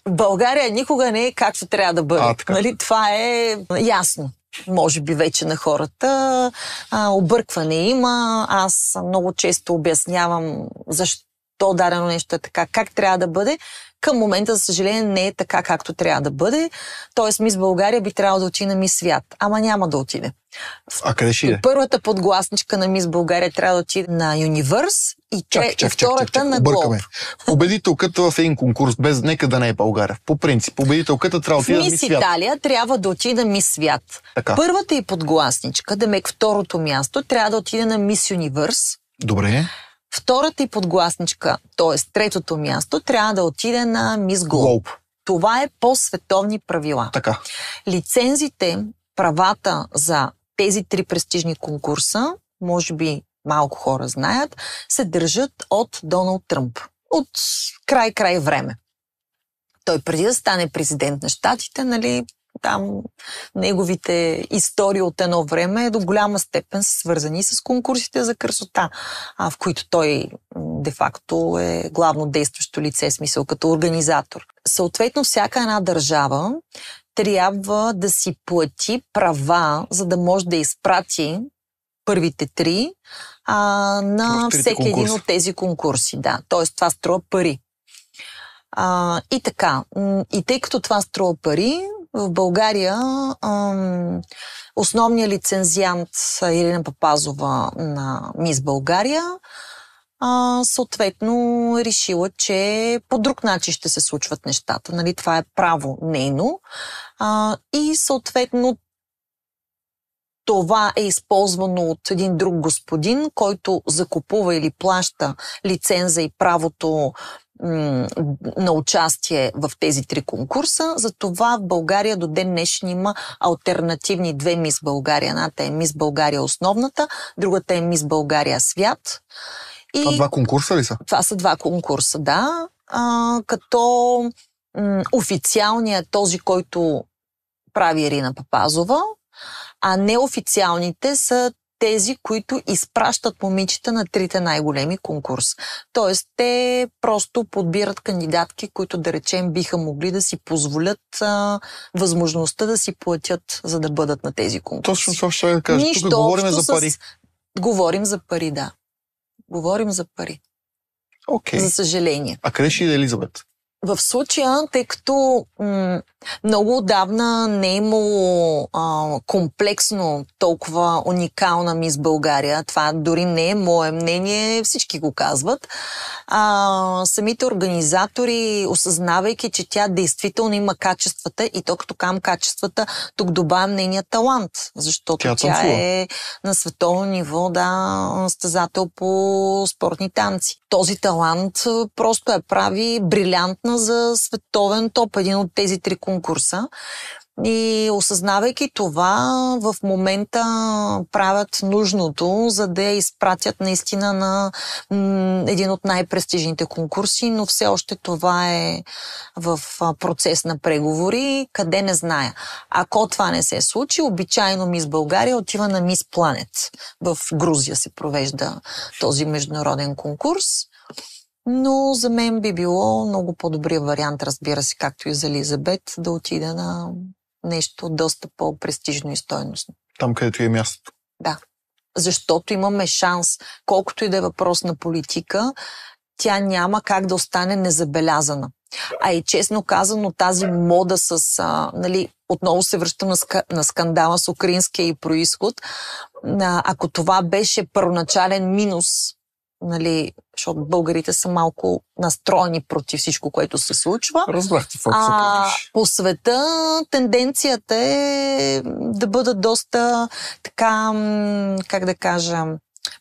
България никога не е както трябва да бъде. Нали? Това е ясно. Може би вече на хората. Объркване има. Аз много често обяснявам защо дадено нещо е така, как трябва да бъде. Към момента, за съжаление, не е така, както трябва да бъде. Тоест, Мис България би трябвало да отиде на Мис Свят. Ама няма да отиде. А къде ще иде? Първата подгласничка на Мис България трябва да отиде на Юниверс и втората на Глоб. Победителката в един конкурс, без нека да не е България. По принцип, победителката трябва да отиде на Мис Свят. Мис Италия трябва да отиде на Мис Свят. Така. Първата и подгласничка, демек второто място, трябва да отиде на Мис Юниверс. Добре. Втората и подгласничка, т.е. третото място, трябва да отиде на Мис Глоб. Това е по световни правила. Така. Лицензите, правата за тези 3 престижни конкурса, може би малко хора знаят, се държат от Доналд Тръмп. От край време. Той преди да стане президент на щатите, нали, там неговите истории от едно време до голяма степен са свързани с конкурсите за красота, в които той де-факто е главно действащо лице, смисъл като организатор. Съответно, всяка една държава трябва да си плати права, за да може да изпрати първите 3 на всеки един от тези конкурси. Да. Тоест, това струва пари. И така. И тъй като това струва пари, в България основният лицензиант Ирина Папазова на Мис България съответно решила, че по друг начин ще се случват нещата. Нали? Това е право нейно. И съответно това е използвано от един друг господин, който закупува или плаща лиценза и правото на участие в тези 3 конкурса. Затова в България до ден днешен има алтернативни 2 Мис България. Едната е Мис България основната, другата е Мис България свят. Това 2 конкурса ли са? Това са 2 конкурса, да. Като официалният е този, който прави Ирина Папазова, а неофициалните са тези, които изпращат момичета на 3 най-големи конкурс. Тоест, те просто подбират кандидатки, които, да речем, биха могли да си позволят възможността да си платят, за да бъдат на тези конкурси. Точно това ще кажа. Тук говорим за пари. Говорим за пари, да. Говорим за пари. Okay. За съжаление. А къде ще иде Елизабет? В случая, тъй като много отдавна не е имало комплексно толкова уникална Мис България, това дори не е мое мнение, всички го казват, самите организатори, осъзнавайки, че тя действително има качествата, и то като казвам качествата, тук добавям нейния талант, защото тя е на световно ниво, състезател по спортни танци. Този талант просто я прави брилянтна за световен топ, един от тези 3 конкурса. И осъзнавайки това, в момента правят нужното, за да я изпратят наистина на един от най-престижните конкурси, но все още това е в процес на преговори, къде не зная. Ако това не се случи, обичайно Мис България отива на Мис Планет. В Грузия се провежда този международен курс. Но за мен би било много по-добрия вариант, разбира се, както и за Елизабет, да отида на нещо доста по-престижно и стойностно. Там, където е мястото. Да. Защото имаме шанс, колкото и да е въпрос на политика, тя няма как да остане незабелязана. А и честно казано, тази мода с, отново се връщам на скандала с украинския и происход, ако това беше първоначален минус, защото българите са малко настроени против всичко, което се случва. Разбрах ти, какво се правиш. По света тенденцията е да бъдат доста така, как да кажа,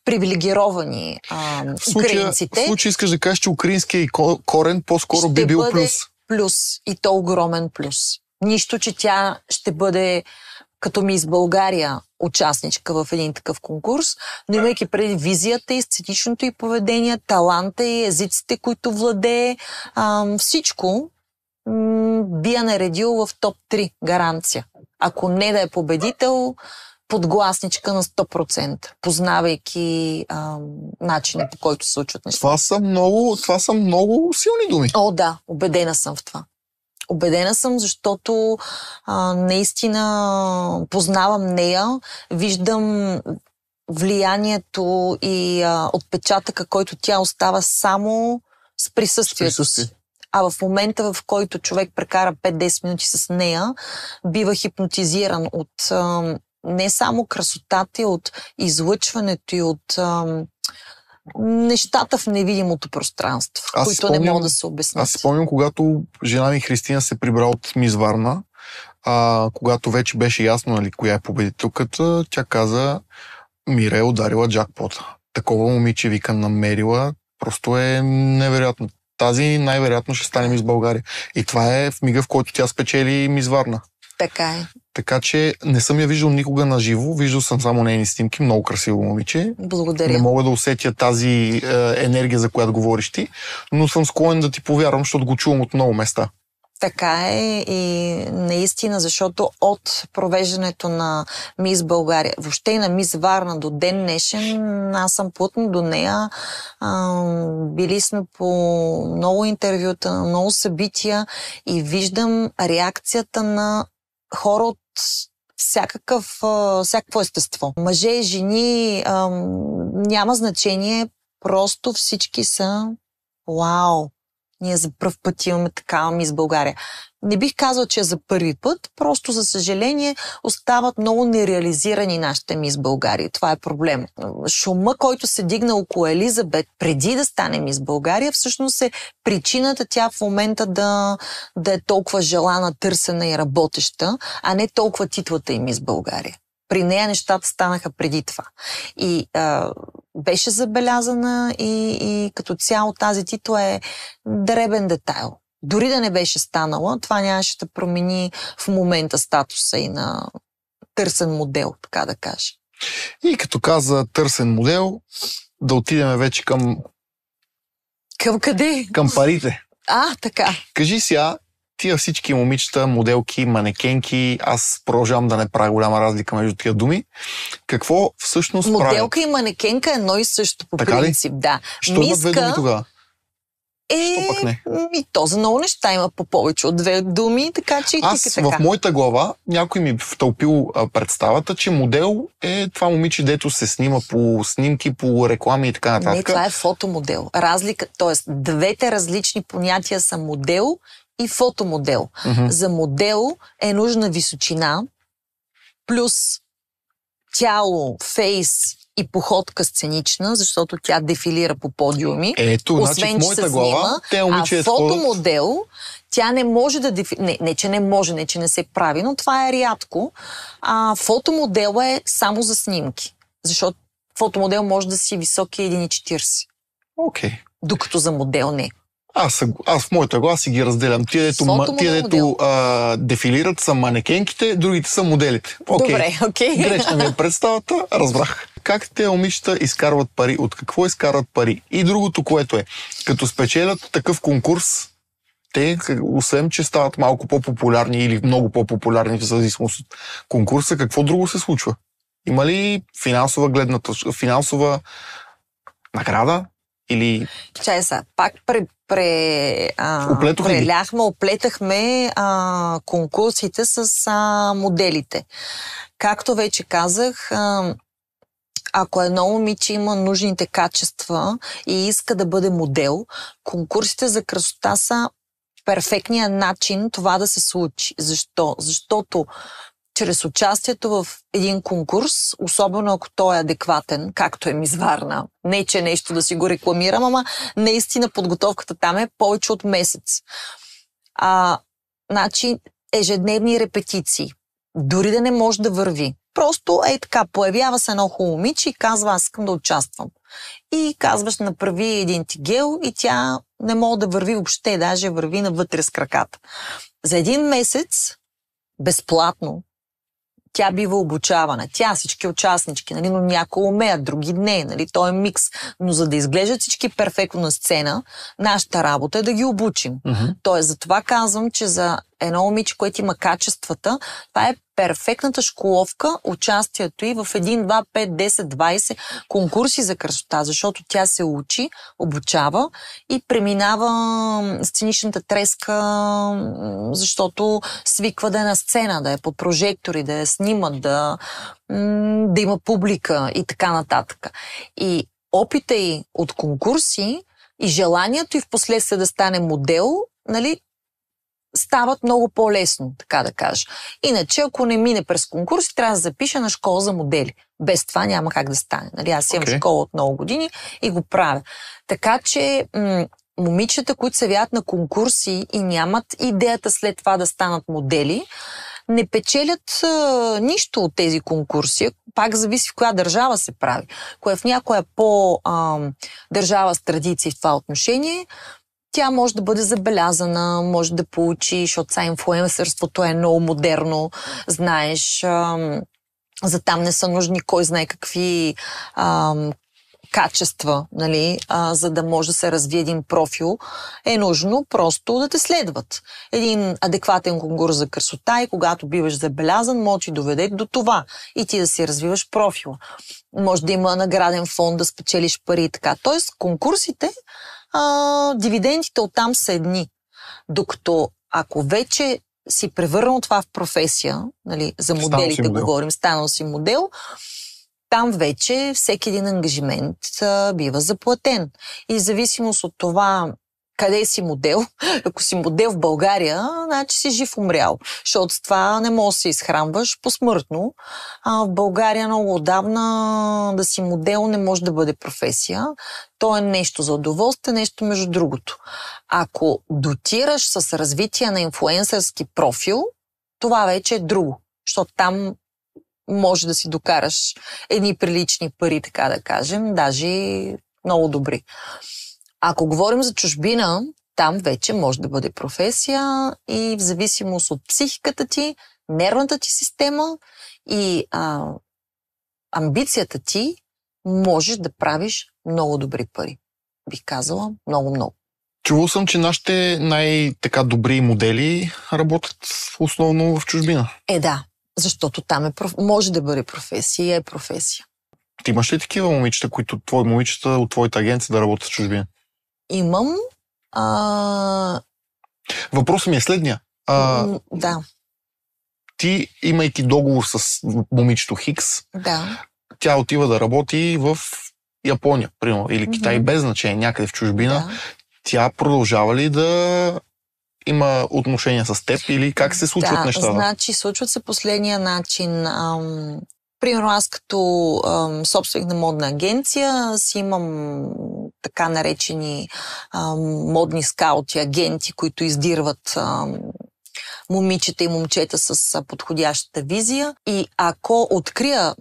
привилегировани украинците. В случай искаш да кажеш, че украинския корен по-скоро би бил плюс. Плюс. И то огромен плюс. Нищо, че тя ще бъде като Мис България участничка в един такъв конкурс, но имайки преди визията и сценичното и поведение, таланта и езиците, които владее, всичко би я наредил в топ 3 гаранция. Ако не да е победител, подгласничка на 100%, познавайки начина, по който се случват неща. Това са много силни думи. О, да, убедена съм в това. Убедена съм, защото наистина познавам нея, виждам влиянието и отпечатъка, който тя остава само с присъствието си. А в момента, в който човек прекара 5-10 минути с нея, бива хипнотизиран от не само красотата, от излъчването и от нещата в невидимото пространство, които не могат да се обяснят. Аз спомням, когато жена ми Христина се прибра от Мис Варна, когато вече беше ясно, коя е победителката, тя каза, Мира е ударила джакпота. Такова момиче, вика, намерила, просто е невероятно. Тази най-вероятно ще стане Мис България. И това е в мига, в който тя спечели Мис Варна. Така е. Така че не съм я виждал никога на живо, виждал съм само нейни снимки, много красиво момиче. Благодаря. Не мога да усетя тази енергия, за която говориш ти, но съм склонен да ти повярвам, защото го чувам от много места. Така е и наистина, защото от провеждането на Мис България, въобще и на Мис Варна до ден днешен, аз съм плътна до нея. Били сме по много интервюта, на много събития и виждам реакцията на хора от всякакво естество. Мъже, жени, няма значение, просто всички са вау! Ние за пръв път имаме такава Мис България. Не бих казала, че е за първи път, просто за съжаление остават много нереализирани нашите Мис България. Това е проблем. Шума, който се дигна около Елизабет преди да стане Мис България, всъщност е причината тя в момента да е толкова желана, търсена и работеща, а не толкова титлата и Мис България. При нея нещата станаха преди това. И беше забелязана и като цяло тази титла е дребен детайл. Дори да не беше станала, това нямаше да промени в момента статуса и на търсен модел, така да кажа. И като каза търсен модел, да отидем вече към... Към къде? Към парите. Така. Кажи сега, тия всички момичета, моделки, манекенки, аз продължавам да не правя голяма разлика между тия думи. Какво всъщност правят? Моделка и манекенка е едно и също по принцип, да. Що имат две думи тогава? Що пък не? То за много неща има по повече от две думи, така че и аз така. В моята глава някой ми втълпил представата, че модел е това момиче, дето се снима по снимки, по реклами и така нататък. Не, това е фотомодел. Разлика, т.е. двете различни понятия са модел и фотомодел. За модел е нужна височина, плюс тяло, фейс и походка сценична, защото тя дефилира по подиуми. Ето, освен, значи в моята глава а фотомодел, тя не може да дефилира. Не, че не може, не, че не се прави, но това е рядко. Фотомодел е само за снимки. Защото фотомодел може да си високи 1,40. Окей. Докато за модел не. Аз в моята глава си ги разделям. Тия, дето дефилират, са манекенките, другите са моделите. Добре, окей. Грешна ми е представата, разбрах. Как те момичета изкарват пари? От какво изкарват пари? И другото, което е, като спечелят такъв конкурс, те, освен че стават малко по-популярни или много по-популярни в зависимост от конкурса, какво друго се случва? Има ли финансова награда? Или... Чай са, пак оплетахме конкурсите с моделите. Както вече казах, ако едно момиче има нужните качества и иска да бъде модел, конкурсите за красота са перфектният начин това да се случи. Защо? Защото чрез участието в един конкурс, особено ако той е адекватен, както е Мис Варна, не че нещо да си го рекламирам, ама наистина подготовката там е повече от месец. Значи, ежедневни репетиции. Дори да не може да върви. Просто така, появява се едно хубаво момиче и казва, аз искам да участвам. И казваш, направи един тигел и тя не може да върви въобще, даже върви навътре с краката. За един месец, безплатно, тя бива обучавана. Тя, всички участнички, нали, но някои умеят, други не, нали, то е микс. Но за да изглеждат всички перфектно на сцена, нашата работа е да ги обучим. Тоест, за това казвам, че за едно момиче, което има качествата, това е перфектната школовка, участието и в 1, 2, 5, 10, 20 конкурси за красота, защото тя се учи, обучава и преминава сценичната треска, защото свиква да е на сцена, да е под прожектори, да я снимат, да има публика и така нататък. И опита й от конкурси и желанието й впоследствие да стане модел, нали, стават много по-лесно, така да кажа. Иначе, ако не мине през конкурси, трябва да запише на школа за модели. Без това няма как да стане. Нали? Аз имам школа от много години и го правя. Така че момичета, които се явяват на конкурси и нямат идеята след това да станат модели, не печелят нищо от тези конкурси. Пак зависи в коя държава се прави. Кое в някоя по-държава с традиции в това отношение, тя може да бъде забелязана, може да получи, защото сега инфлуенсърството е много модерно, знаеш, за там не са нужни кой знае какви качества, нали, за да може да се развие един профил, е нужно просто да те следват. Един адекватен конкурс за красота и когато биваш забелязан, може да доведе до това и ти да си развиваш профила. Може да има награден фонд, да спечелиш пари и така. Тоест, конкурсите, дивидендите оттам са едни. Докато ако вече си превърнал това в професия, нали, за моделите говорим, станал си модел, там вече всеки един ангажимент бива заплатен. И в зависимост от това къде си модел, ако си модел в България, значи си жив умрял. Защото с това не можеш да се изхранваш посмъртно. В България много отдавна да си модел не може да бъде професия. То е нещо за удоволствие, нещо между другото. Ако дотираш с развитие на инфлуенсърски профил, това вече е друго. Защото там може да си докараш едни прилични пари, така да кажем, даже много добри. Ако говорим за чужбина, там вече може да бъде професия и в зависимост от психиката ти, нервната ти система и амбицията ти, можеш да правиш много добри пари. Бих казала много-много. Чувал съм, че нашите най-така добри модели работят основно в чужбина. Да, защото там може да бъде професия и е професия. Ти имаш ли такива момичета, които момичета от твоята агенция да работят в чужбина? Имам. Въпросът ми е следния. Да. Ти, имайки договор с момичето Хикс, тя отива да работи в Япония, примерно, или Китай, без значение, някъде в чужбина. Тя продължава ли да има отношения с теб или как се случват нещата? Значи случват се последния начин. Примерно аз като собственик на модна агенция си имам така наречени модни скаути, агенти, които издирват момичета и момчета с подходящата визия. И ако открия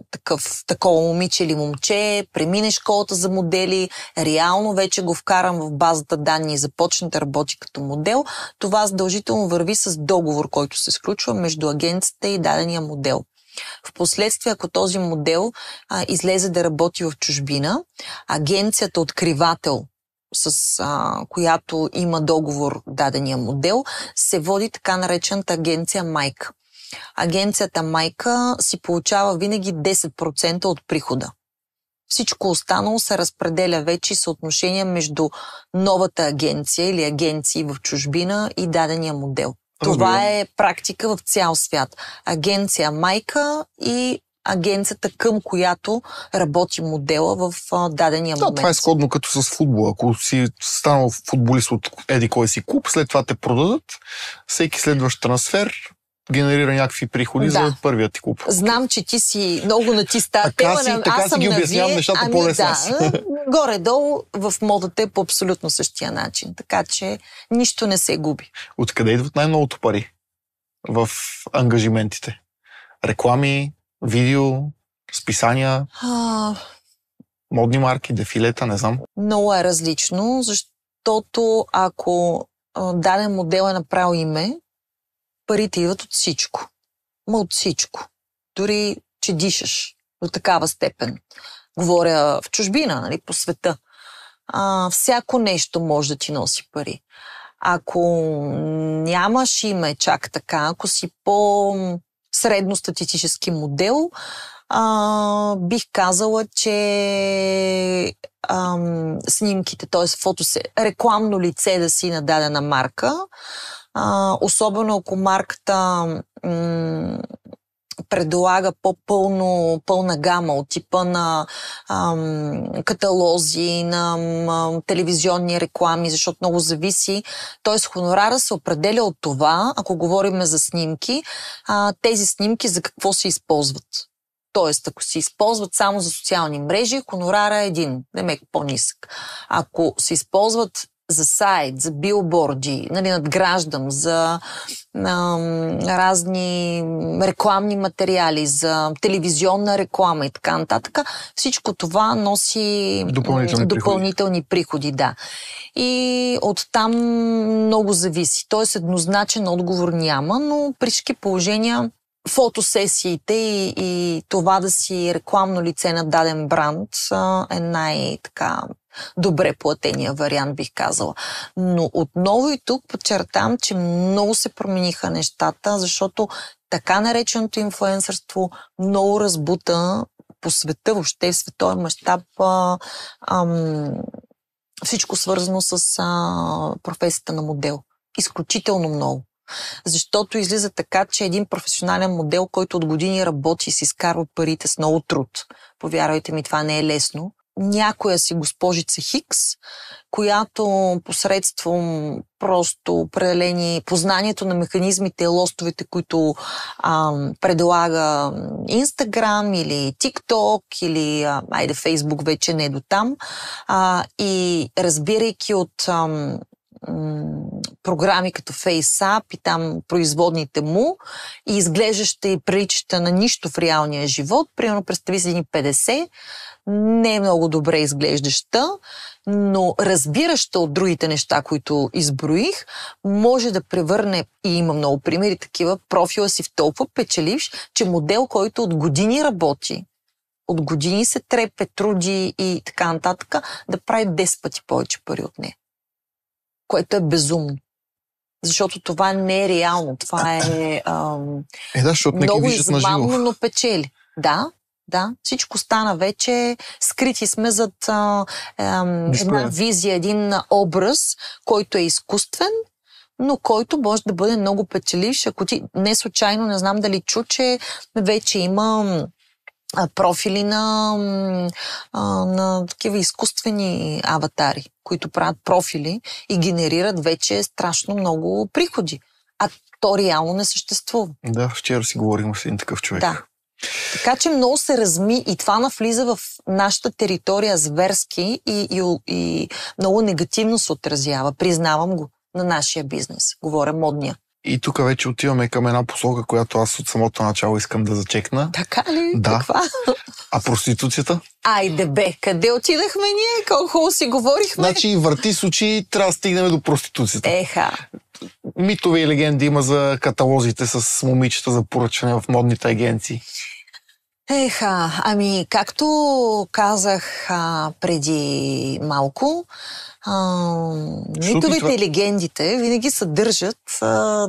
такова момиче или момче, премине школата за модели, реално вече го вкарам в базата данни и започне да работи като модел, това задължително върви с договор, който се сключва между агенцията и дадения модел. Впоследствие, ако този модел излезе да работи в чужбина, агенцията откривател, с която има договор дадения модел, се води така наречената агенция майка. Агенцията майка си получава винаги 10% от прихода. Всичко останало се разпределя вече съотношение между новата агенция или агенции в чужбина и дадения модел. Това е практика в цял свят. Агенция майка и агенцията, към която работи модела в дадения момент. Това е сходно като с футбола. Ако си станал футболист от еди кой си клуб, след това те продадат, всеки следващ трансфер генерира някакви приходи за първият ти клуб. Знам, че ти си много на чиста тема. Така си ги обяснявам нещата по-лесно. Горе-долу в модата е по абсолютно същия начин. Така че нищо не се губи. Откъде идват най-многото пари в ангажиментите? Реклами, видео, списания, модни марки, дефилета, не знам. Много е различно, защото ако даден модел е направил име, парите идват от всичко. От всичко. Дори, че дишаш до такава степен. Говоря в чужбина, нали, по света. Всяко нещо може да ти носи пари. Ако нямаш име чак така, ако си по-средностатистически модел, бих казала, че снимките, т.е. рекламно лице да си на дадена марка, особено ако марката предлага пълна гама от типа на каталози, на телевизионни реклами, защото много зависи. Т.е. хонорара се определя от това, ако говорим за снимки, тези снимки за какво се използват. Тоест, ако се използват само за социални мрежи, хонорара е един, демек по-нисък. Ако се използват за сайт, за билборди, надграждам, за разни рекламни материали, за телевизионна реклама и така нататък, всичко това носи допълнителни приходи. Да. И оттам много зависи. Тоест еднозначен отговор няма, но при всички положения фотосесиите и това да си рекламно лице на даден бранд е най-така добре платения вариант, бих казала. Но отново и тук подчертавам, че много се промениха нещата, защото така нареченото инфлуенсърство много разбута по света, въобще в световен мащаб, всичко свързано с професията на модел. Изключително много. Защото излиза така, че един професионален модел, който от години работи и си изкарва парите с много труд, повярвайте ми, това не е лесно, някоя си госпожица Хикс, която посредством просто определени познанието на механизмите и лостовете, които предлага Инстаграм или ТикТок или Фейсбук вече не е до там, и разбирайки от програми като FaceApp и там производните му и изглеждаща и приличаща на нищо в реалния живот, примерно представи си 50, не е много добре изглеждаща, но разбираща от другите неща, които изброих, може да превърне, и има много примери такива, профила си в толкова печеливш, че модел, който от години работи, от години се трепе, труди и така нататък, да прави 10 пъти повече пари от нея. Което е безумно. Защото това не е реално. Това е много измамно, но печели. Да. Всичко стана вече. Скрити сме зад една визия, един образ, който е изкуствен, но който може да бъде много печеливш. Ако ти не случайно, не знам дали чу, че вече има профили на такива изкуствени аватари, които правят профили и генерират вече страшно много приходи. А то реално не съществува. Да, вчера си говорим с един такъв човек. Да. Така че много се разми и това навлиза в нашата територия зверски и много негативно се отразява. Признавам го на нашия бизнес. Говоря модния. И тук вече отиваме към една посока, която аз от самото начало искам да зачекна. Така ли? Да. Каква? А проституцията? Айде бе, къде отидахме ние? Колко хубаво си говорихме? Значи, върти с очи, трябва да стигнем до проституцията. Еха. Митове и легенди има за каталозите с момичета за поръчване в модните агенции. Еха, ами както казах преди малко, митовете и легендите винаги съдържат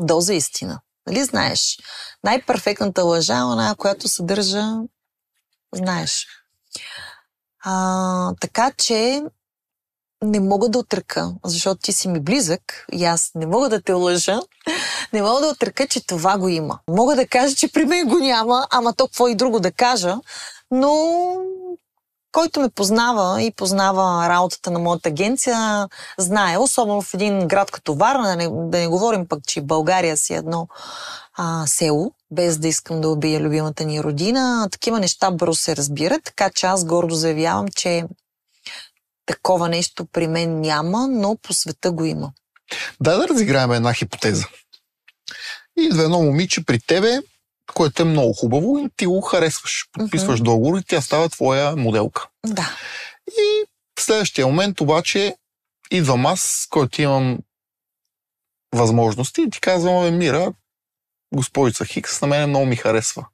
доза истина. Нали знаеш? Най-перфектната лъжа е она, която съдържа, знаеш. Така че не мога да отрека, защото ти си ми близък и аз не мога да те лъжа, не мога да отрека, че това го има. Мога да кажа, че при мен го няма, ама то какво и друго да кажа, но който ме познава и познава работата на моята агенция, знае, особено в един град като Варна, да не говорим пък, че България си едно село, без да искам да убия любимата ни родина, такива неща бързо се разбират, така че аз гордо заявявам, че такова нещо при мен няма, но по света го има. Да разиграем една хипотеза. Идва едно момиче при тебе, което е много хубаво и ти го харесваш. Подписваш договор и тя става твоя моделка. Да. И в следващия момент обаче идвам аз, който имам възможности и ти казвам, Мира, госпожица Хикс, на мен много ми харесва.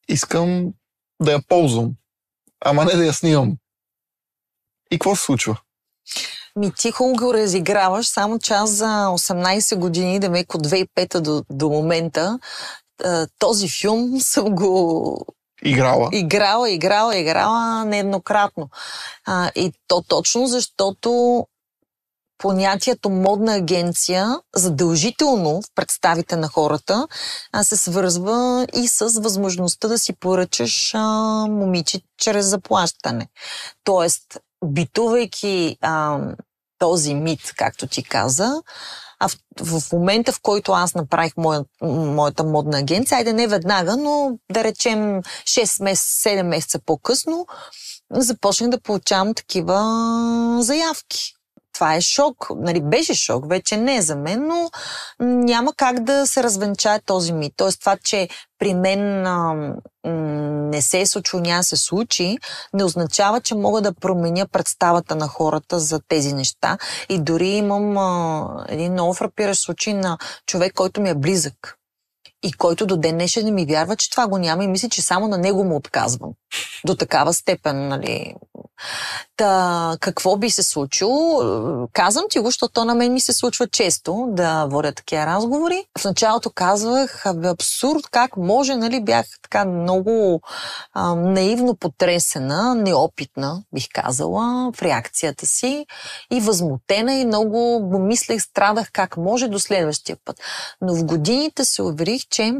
Искам да я ползвам, ама не да я снимам. И какво се случва? Ти хубаво го разиграваш, само че аз за 18 години, да меко 2005 до момента, този филм съм го играла нееднократно. И то точно защото понятието модна агенция задължително в представите на хората се свързва и с възможността да си поръчаш момиче чрез заплащане. Тоест, битувайки този мит, както ти каза, в момента, в който аз направих моята модна агенция, айде не веднага, но да речем 6 месеца, 7 месеца по-късно, започнах да получавам такива заявки. Това е шок. Нали, беше шок, вече не е за мен, но няма как да се развенчае този мит. Тоест това, че при мен не се е случило, няма се случи, не означава, че мога да променя представата на хората за тези неща. И дори имам един много фрапиращ случай на човек, който ми е близък. И който до ден днешен не ми вярва, че това го няма и мисли, че само на него му отказвам. До такава степен, нали. Та, какво би се случило? Казвам ти го, защото на мен ми се случва често да водя такива разговори. В началото казвах, абсурд, как може, нали, бях така много наивно потресена, неопитна, бих казала, в реакцията си и възмутена и много го мислех, страдах как може до следващия път. Но в годините се уверих, че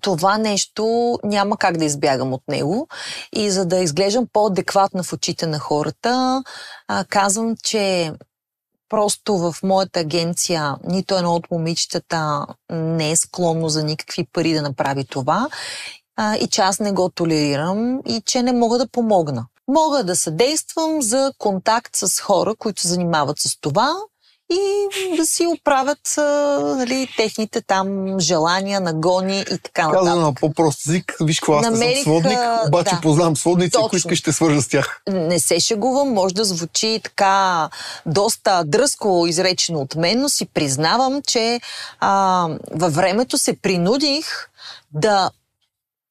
това нещо няма как да избягам от него и за да изглеждам по-адекватна в очите на хората, казвам, че просто в моята агенция нито едно от момичетата не е склонно за никакви пари да направи това и че аз не го толерирам и че не мога да помогна. Мога да съдействам за контакт с хора, които се занимават с това, и да си оправят нали, техните там желания, нагони и така нататък. Казано на по-прост език, виж какво, аз не съм сводник, обаче познавам сводници, ако искаш ще свържа с тях. Не се шегувам, може да звучи така доста дръзко изречено от мен, но си признавам, че във времето се принудих да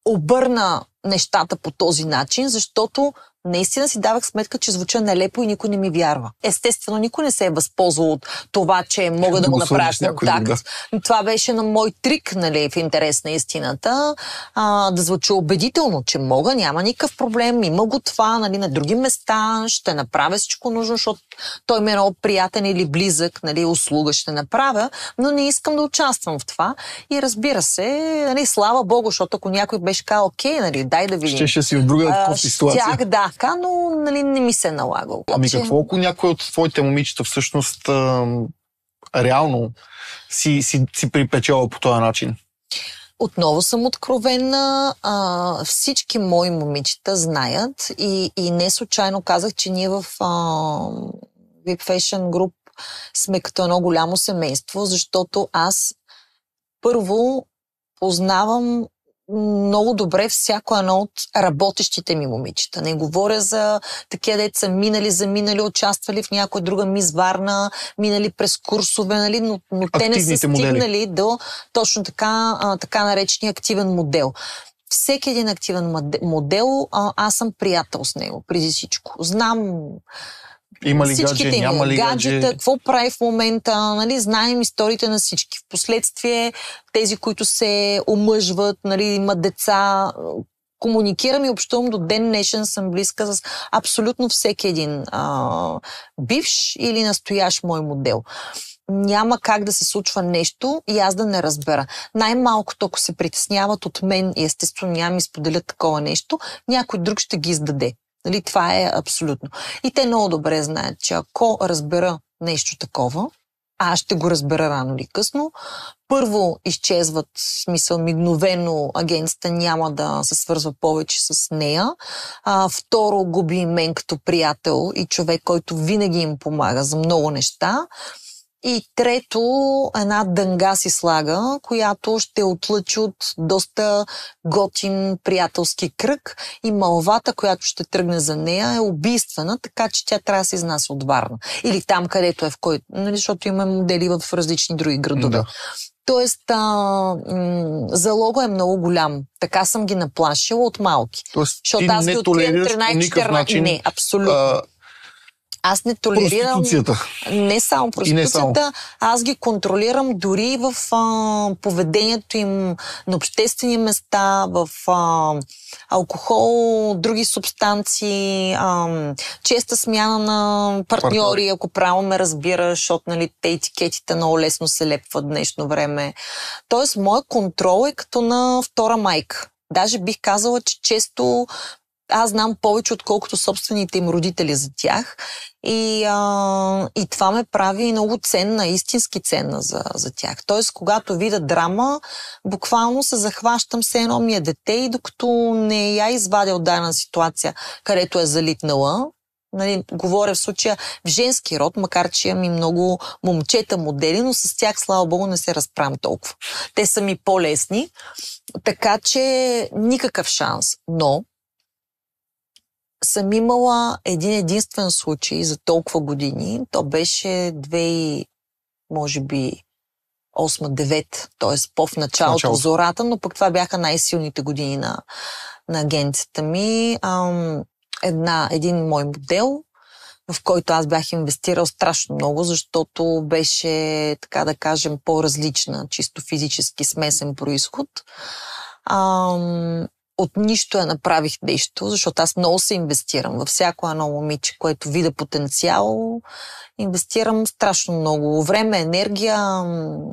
обърна нещата по този начин, защото наистина си давах сметка, че звуча нелепо и никой не ми вярва. Естествено, никой не се е възползвал от това, че мога да му направя контакт. Това беше на мой трик, нали, в интерес на истината, да звучи убедително, че мога, няма никакъв проблем, има го това, нали, на други места, ще направя всичко нужно, защото той ми е много приятен или близък, нали, услуга ще направя, но не искам да участвам в това. И разбира се, нали, слава Богу, защото ако някой беше казал, окей, нали, дай да видим. Ще си от друга кофти ситуация. Да, но нали, не ми се е налагало. Ами какво, ако някой от твоите момичета всъщност реално си припечела по този начин? Отново съм откровенна. Всички мои момичета знаят и не случайно казах, че ние в VIP Fashion Group сме като едно голямо семейство, защото аз първо познавам много добре всяко едно от работещите ми момичета. Не говоря за такива деца заминали, участвали в някоя друга мис Варна, минали през курсове, нали? но те не са стигнали до точно така наречения активен модел. Всеки един активен модел, аз съм приятел с него, преди всичко. Знам има ли гадже, няма ли гадже? Какво прави в момента, нали, знаем историите на всички. Впоследствие тези, които се омъжват, нали, имат деца, комуникирам и общувам до ден днешен, съм близка с абсолютно всеки един бивш или настоящ мой модел. Няма как да се случва нещо и аз да не разбера. Най-малкото, ако се притесняват от мен и естествено няма ми споделят такова нещо, някой друг ще ги издаде. Нали, това е абсолютно. И те много добре знаят, че ако разбера нещо такова, аз ще го разбера рано или късно. Първо изчезват, в смисъл мигновено, агенцията няма да се свързва повече с нея. Второ, губи мен като приятел и човек, който винаги им помага за много неща. И трето, една дънга си слага, която ще отлъчи от доста готин приятелски кръг и малвата, която ще тръгне за нея, е убийствена, така че тя трябва да се изнася от Варна. Или там, където е, в който, нали, защото има модели в различни други градове. Да. Тоест, залога е много голям. Така съм ги наплашила от малки. Тоест, защото аз не толерираш по никакъв начин... Не, абсолютно. Аз не толерирам... Проституцията. Не само проституцията, аз ги контролирам дори в поведението им на обществени места, в алкохол, други субстанции, честа смяна на партньори, ако право ме разбираш, защото, нали, те етикетите много лесно се лепват в днешно време. Тоест, моят контрол е като на втора майка. Даже бих казала, че често аз знам повече, отколкото собствените им родители за тях. И това ме прави много ценна, истински ценна за тях. Тоест, когато видя драма, буквално се захващам се едно ми е дете и докато не я извадя от дадена ситуация, където е залитнала, нали, говоря в случая в женски род, макар че имам и много момчета модели, но с тях, слава богу, не се разправям толкова. Те са ми по-лесни, така че никакъв шанс. Но съм имала един единствен случай за толкова години. То беше може би 8-9, т.е. по-в началото, в зората, но пък това бяха най-силните години на агенцията ми. Един мой модел, в който аз бях инвестирал страшно много, защото беше, така да кажем, по-различна, чисто физически смесен произход. От нищо я направих нещо, защото аз много се инвестирам във всяко едно момиче, което видя потенциал. Инвестирам страшно много време, енергия,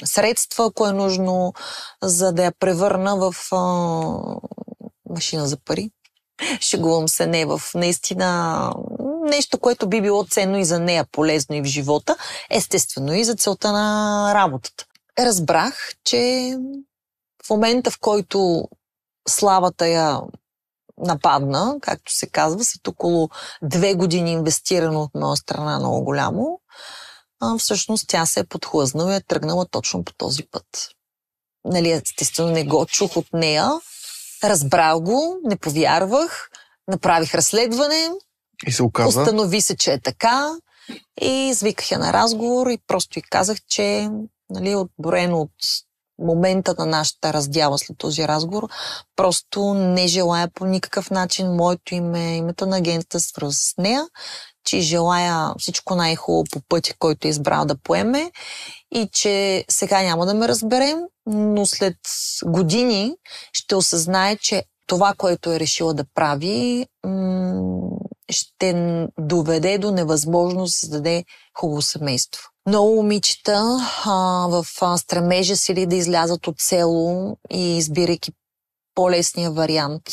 средства, ако е нужно, за да я превърна в машина за пари. Шегувам се, не в наистина нещо, което би било ценно и за нея, полезно и в живота, естествено и за целта на работата. Разбрах, че в момента, в който славата я нападна, както се казва, след около 2 години инвестирано от моя страна много голямо, всъщност тя се е подхлъзнала и е тръгнала точно по този път. Нали, естествено не го чух от нея, разбрах го, не повярвах, направих разследване, и се оказа. Установи се, че е така и извиках я на разговор и просто й казах, че, нали, отброено от момента на нашата раздяла след този разговор, просто не желая по никакъв начин моето име, името на агенцията свързва с нея, че желая всичко най-хубаво по пътя, който е избрал да поеме и че сега няма да ме разберем, но след години ще осъзнае, че това, което е решила да прави, ще доведе до невъзможност да създаде хубаво семейство. Много момичета в стремежа си ли да излязат от село и избирайки по-лесния вариант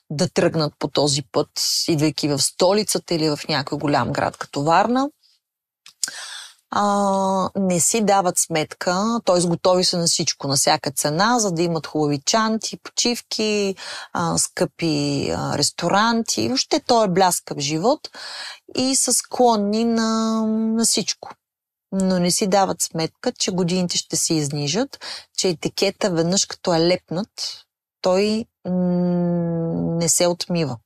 да тръгнат по този път, идвайки в столицата или в някой голям град като Варна, не си дават сметка, т.е. готови са на всичко, на всяка цена, за да имат хубави чанти, почивки, скъпи ресторанти, въобще той е бляскав живот и са склонни на всичко. но не си дават сметка, че годините ще се изнижат, че етикета веднъж като е лепнат, той не се отмива.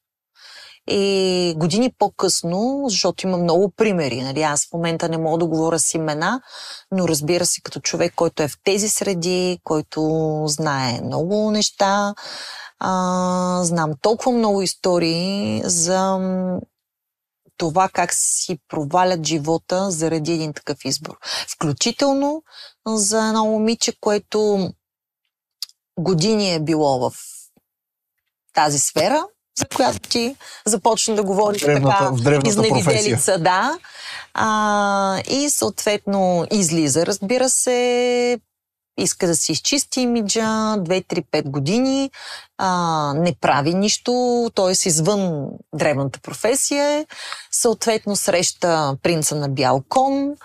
И години по-късно, защото има много примери, нали? Аз в момента не мога да говоря с имена, но разбира се, като човек, който е в тези среди, който знае много неща, знам толкова много истории за това как си провалят живота заради един такъв избор. Включително за едно момиче, което години е било в тази сфера, за която ти започна да говориш така изневиделица, да. И съответно излиза, разбира се, иска да си изчисти имиджа, 2-3-5 години, не прави нищо, т.е. извън древната професия, съответно среща принца на бял кон,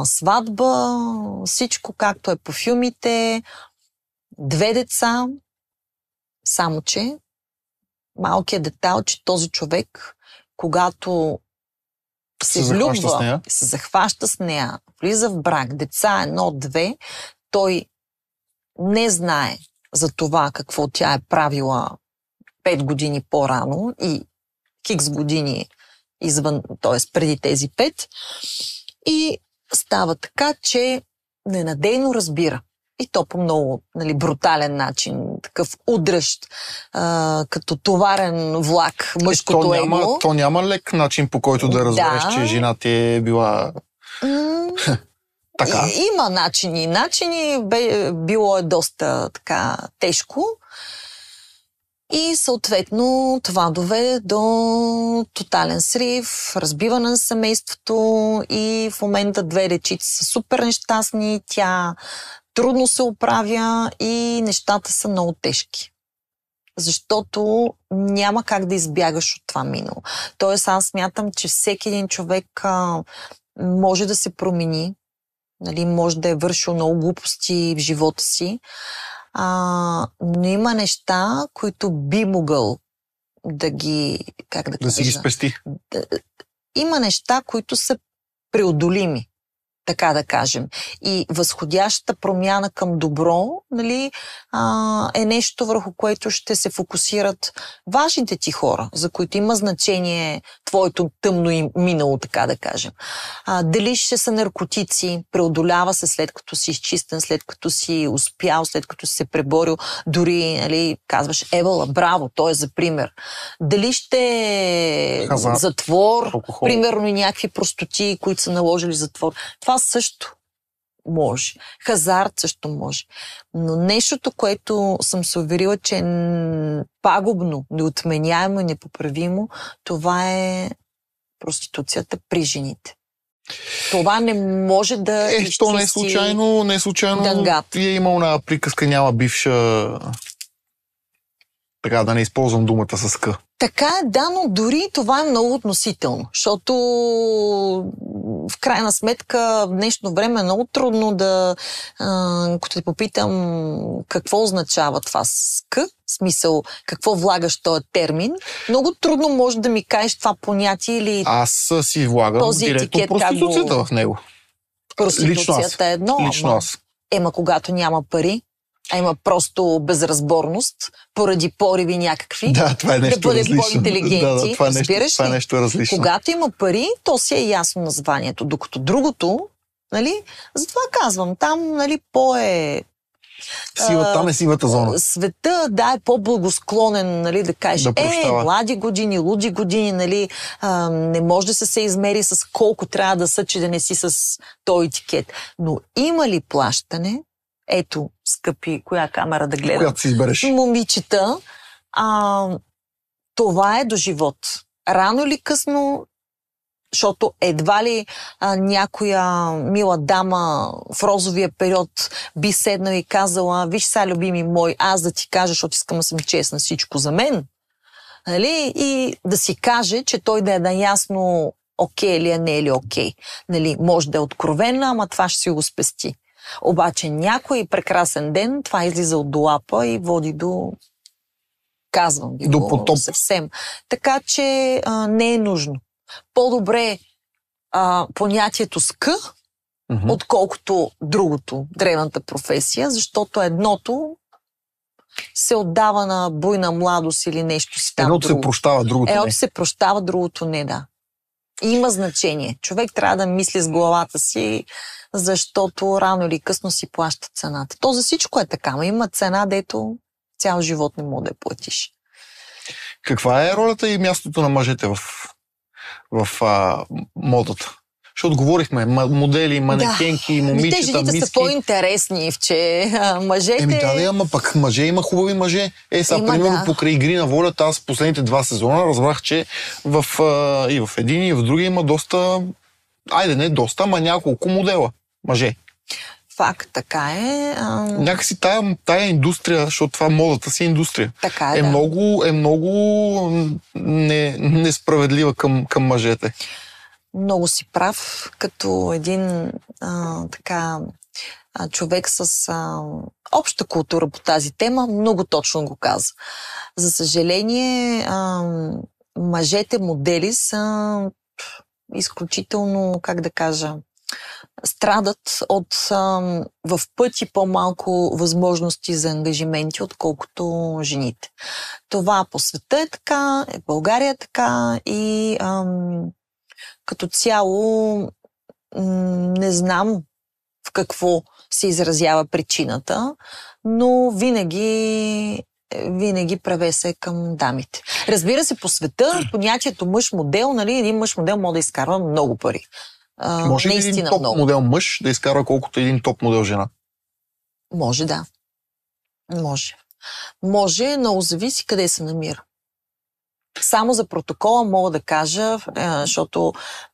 сватба, всичко както е по филмите, 2 деца, само че малкият детайл, че този човек, когато се влюбва, се захваща с нея, влиза в брак, деца 1-2, той не знае за това какво тя е правила 5 години по-рано и хикс години извън, т.е. преди тези 5. И става така, че ненадейно разбира. И то по много, нали, брутален начин, такъв удръщ, като товарен влак, мъжкото его. То няма лек начин, по който да разбереш, че жена ти е била така. Има начини, било е доста така тежко. И съответно това доведе до тотален срив, разбиване на семейството и в момента 2 дечици са супер нещастни, тя трудно се оправя и нещата са много тежки. Защото няма как да избягаш от това минало. Тоест аз смятам, че всеки един човек може да се промени, нали, може да е вършил много глупости в живота си, но има неща, които би могъл да ги, как да кажа? Да си ги спести. Има неща, които са преодолими, така да кажем. И възходящата промяна към добро, нали, е нещо, върху което ще се фокусират важните ти хора, за които има значение твоето тъмно минало, така да кажем. Дали ще са наркотици, преодолява се след като си изчистен, след като си успял, след като си се преборил, дори, нали, казваш, евала, браво, той е за пример. Дали ще затвор, алкохол, примерно и някакви простоти, които са наложили затвор. Това също може. Хазарт също може. Но нещото, което съм се уверила, че е пагубно, неотменяемо и непоправимо, това е проституцията при жените. Това не може да изчисти. То не е случайно дънгат. Ти е имал на приказка, няма бивша, така да не използвам думата с къ. Така е, да, но дори това е много относително, защото в крайна сметка в днешно време е много трудно да, като те попитам какво означава това с къ, в смисъл какво влагаш този термин, много трудно може да ми кажеш това понятие или аз си влагам директно проституцията в него. Проституцията е едно, лично аз. Когато няма пари, има просто безразборност, поради пориви някакви, да, това е нещо да бъдем различно. по-интелигенти. Това е нещо различно. Когато има пари, то си е ясно названието, докато другото, нали, затова казвам, там, нали, там е сивата зона. Света, да, е по-благосклонен, нали, да кажеш, млади години, луди години, нали, не може да се измери с колко трябва да са, че да не си с този етикет. Но има ли плащане? Ето, скъпи, коя камера да гледам? Която си избереш. Момичета, това е до живот. Рано или късно, защото едва ли някоя мила дама в розовия период би седнала и казала, виж сега, любими мой, аз да ти кажа, защото искам да съм честна, всичко за мен. Нали? И да си каже, че той да е наясно окей ли е, не е ли окей. Нали? Може да е откровена, ама това ще си го спести. Обаче някой прекрасен ден това излиза от долапа и води до... Казвам ви до потоп. Съвсем. Така че не е нужно. По-добре понятието с къ отколкото другото, древната професия, защото едното се отдава на буйна младост или нещо си там. Едното се прощава, другото не. Едното се прощава, другото не, да. И има значение. Човек трябва да мисли с главата си, защото рано или късно си плаща цената. То за всичко е така, но има цена, дето цял живот не мога да я платиш. Каква е ролята и мястото на мъжете в модата? Защото говорихме, модели, манекенки, момичета, те жените миски. Са по-интересни, че мъжете... Ама пък мъже има хубави мъже. Примерно покрай Игри на волята, аз последните 2 сезона разбрах, че и в един и в другия има доста, не доста, ама няколко модела мъже. Факт, така е. Някакси тая индустрия, защото това модата си индустрия, така е, много несправедлива към мъжете. Много си прав, като един човек с обща култура по тази тема, много точно го каза. За съжаление, мъжете модели са изключително, страдат от в пъти по-малко възможности за ангажименти, отколкото жените. Това по света е така, в България е така и като цяло не знам в какво се изразява причината, но винаги превеса е към дамите. Разбира се, по света понятието мъж-модел, един мъж-модел може да изкарва много пари. Може ли един топ модел мъж да изкарва колкото един топ модел жена? Може, да. Може, много зависи къде се намира. Само за протокола мога да кажа, защото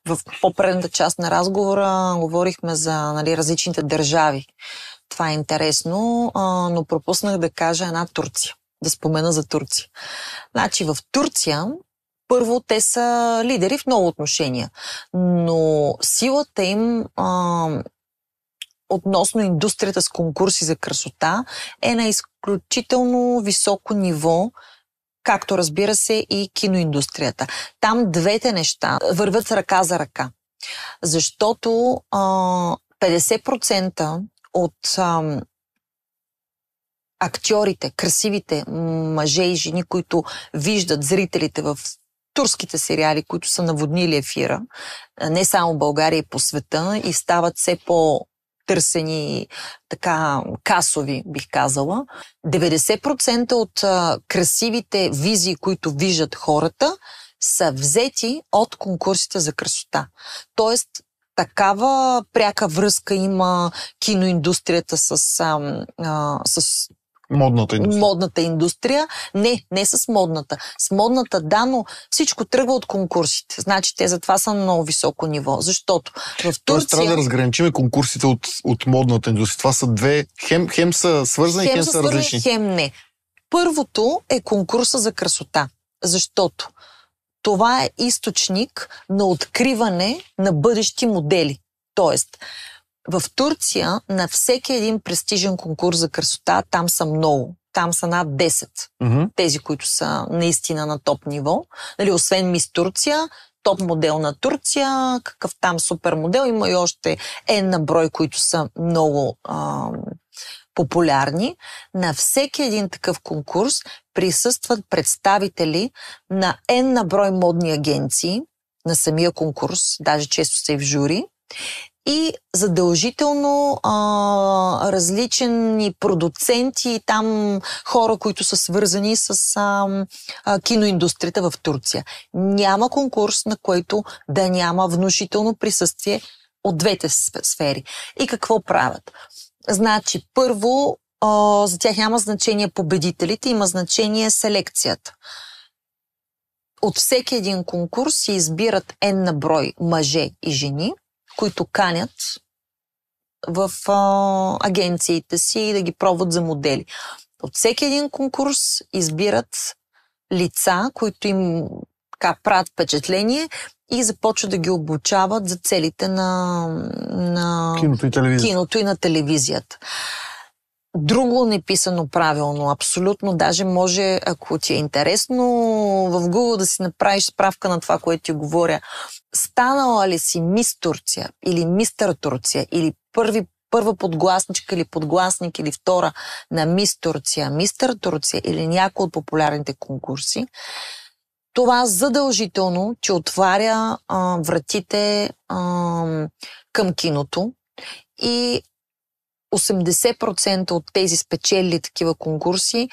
в по-предната част на разговора говорихме за различните държави. Това е интересно, но пропуснах да кажа една Турция. Да спомена за Турция. Значи в Турция първо те са лидери в много отношения, но силата им относно индустрията с конкурси за красота е на изключително високо ниво, както разбира се и киноиндустрията. Там двете неща вървят ръка за ръка, защото 50% от актьорите, красивите мъже и жени, които виждат зрителите в турските сериали, които са наводнили ефира, не само в България и по света, и стават все по-търсени, касови, бих казала. 90% от красивите визии, които виждат хората, са взети от конкурсите за красота. Тоест, такава пряка връзка има киноиндустрията с модната индустрия. Не с модната. С модната, да, но всичко тръгва от конкурсите. Значи те затова са на много високо ниво. Защото в Турция... Тоест трябва да разграничим конкурсите от модната индустрия. Това са две... Хем са свързани, хем са различни. Хем не. Първото е конкурса за красота. Защото това е източник на откриване на бъдещи модели. Тоест, в Турция на всеки един престижен конкурс за красота, там са много. Там са над 10. Тези, които са наистина на топ ниво. Освен Мис Турция, топ модел на Турция, какъв там супер модел. Има и още на брой, които са много популярни. На всеки един такъв конкурс присъстват представители на на брой модни агенции на самия конкурс, даже често са и в жури, и задължително различни продуценти, там хора, които са свързани с киноиндустрията в Турция. Няма конкурс, на който да няма внушително присъствие от двете сфери. И какво правят? Значи, първо, за тях няма значение победителите, има значение селекцията. От всеки един конкурс се избират на брой мъже и жени, които канят в агенциите си да ги пробват за модели. От всеки един конкурс избират лица, които им правят впечатление и започват да ги обучават за целите на киното и на телевизията. друго неписано правилно. Абсолютно. Даже може, ако ти е интересно, в Google да си направиш справка на това, което ти говоря. Станала ли си мис Турция или мистър Турция или първа подгласничка или подгласник или втора на мис Турция, мистър Турция или някой от популярните конкурси, това задължително ти отваря вратите към киното и 80% от тези спечели такива конкурси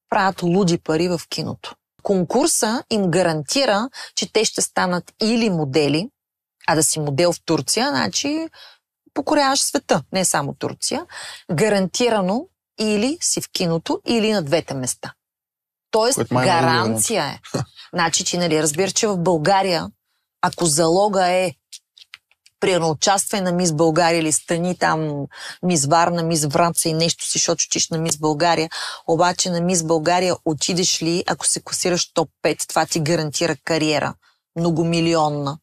правят луди пари в киното. Конкурса им гарантира, че те ще станат или модели, а да си модел в Турция, значи покоряваш света, не само Турция, гарантирано или си в киното, или на двете места. Тоест, гаранция е. Значи, ти разбираш, че в България, ако залога е при участие на Мис България или стани там Мис Варна, Мис Враца и нещо си, защото отиш на Мис България, обаче на Мис България отидеш ли, ако се класираш топ 5, това ти гарантира кариера. Многомилионна.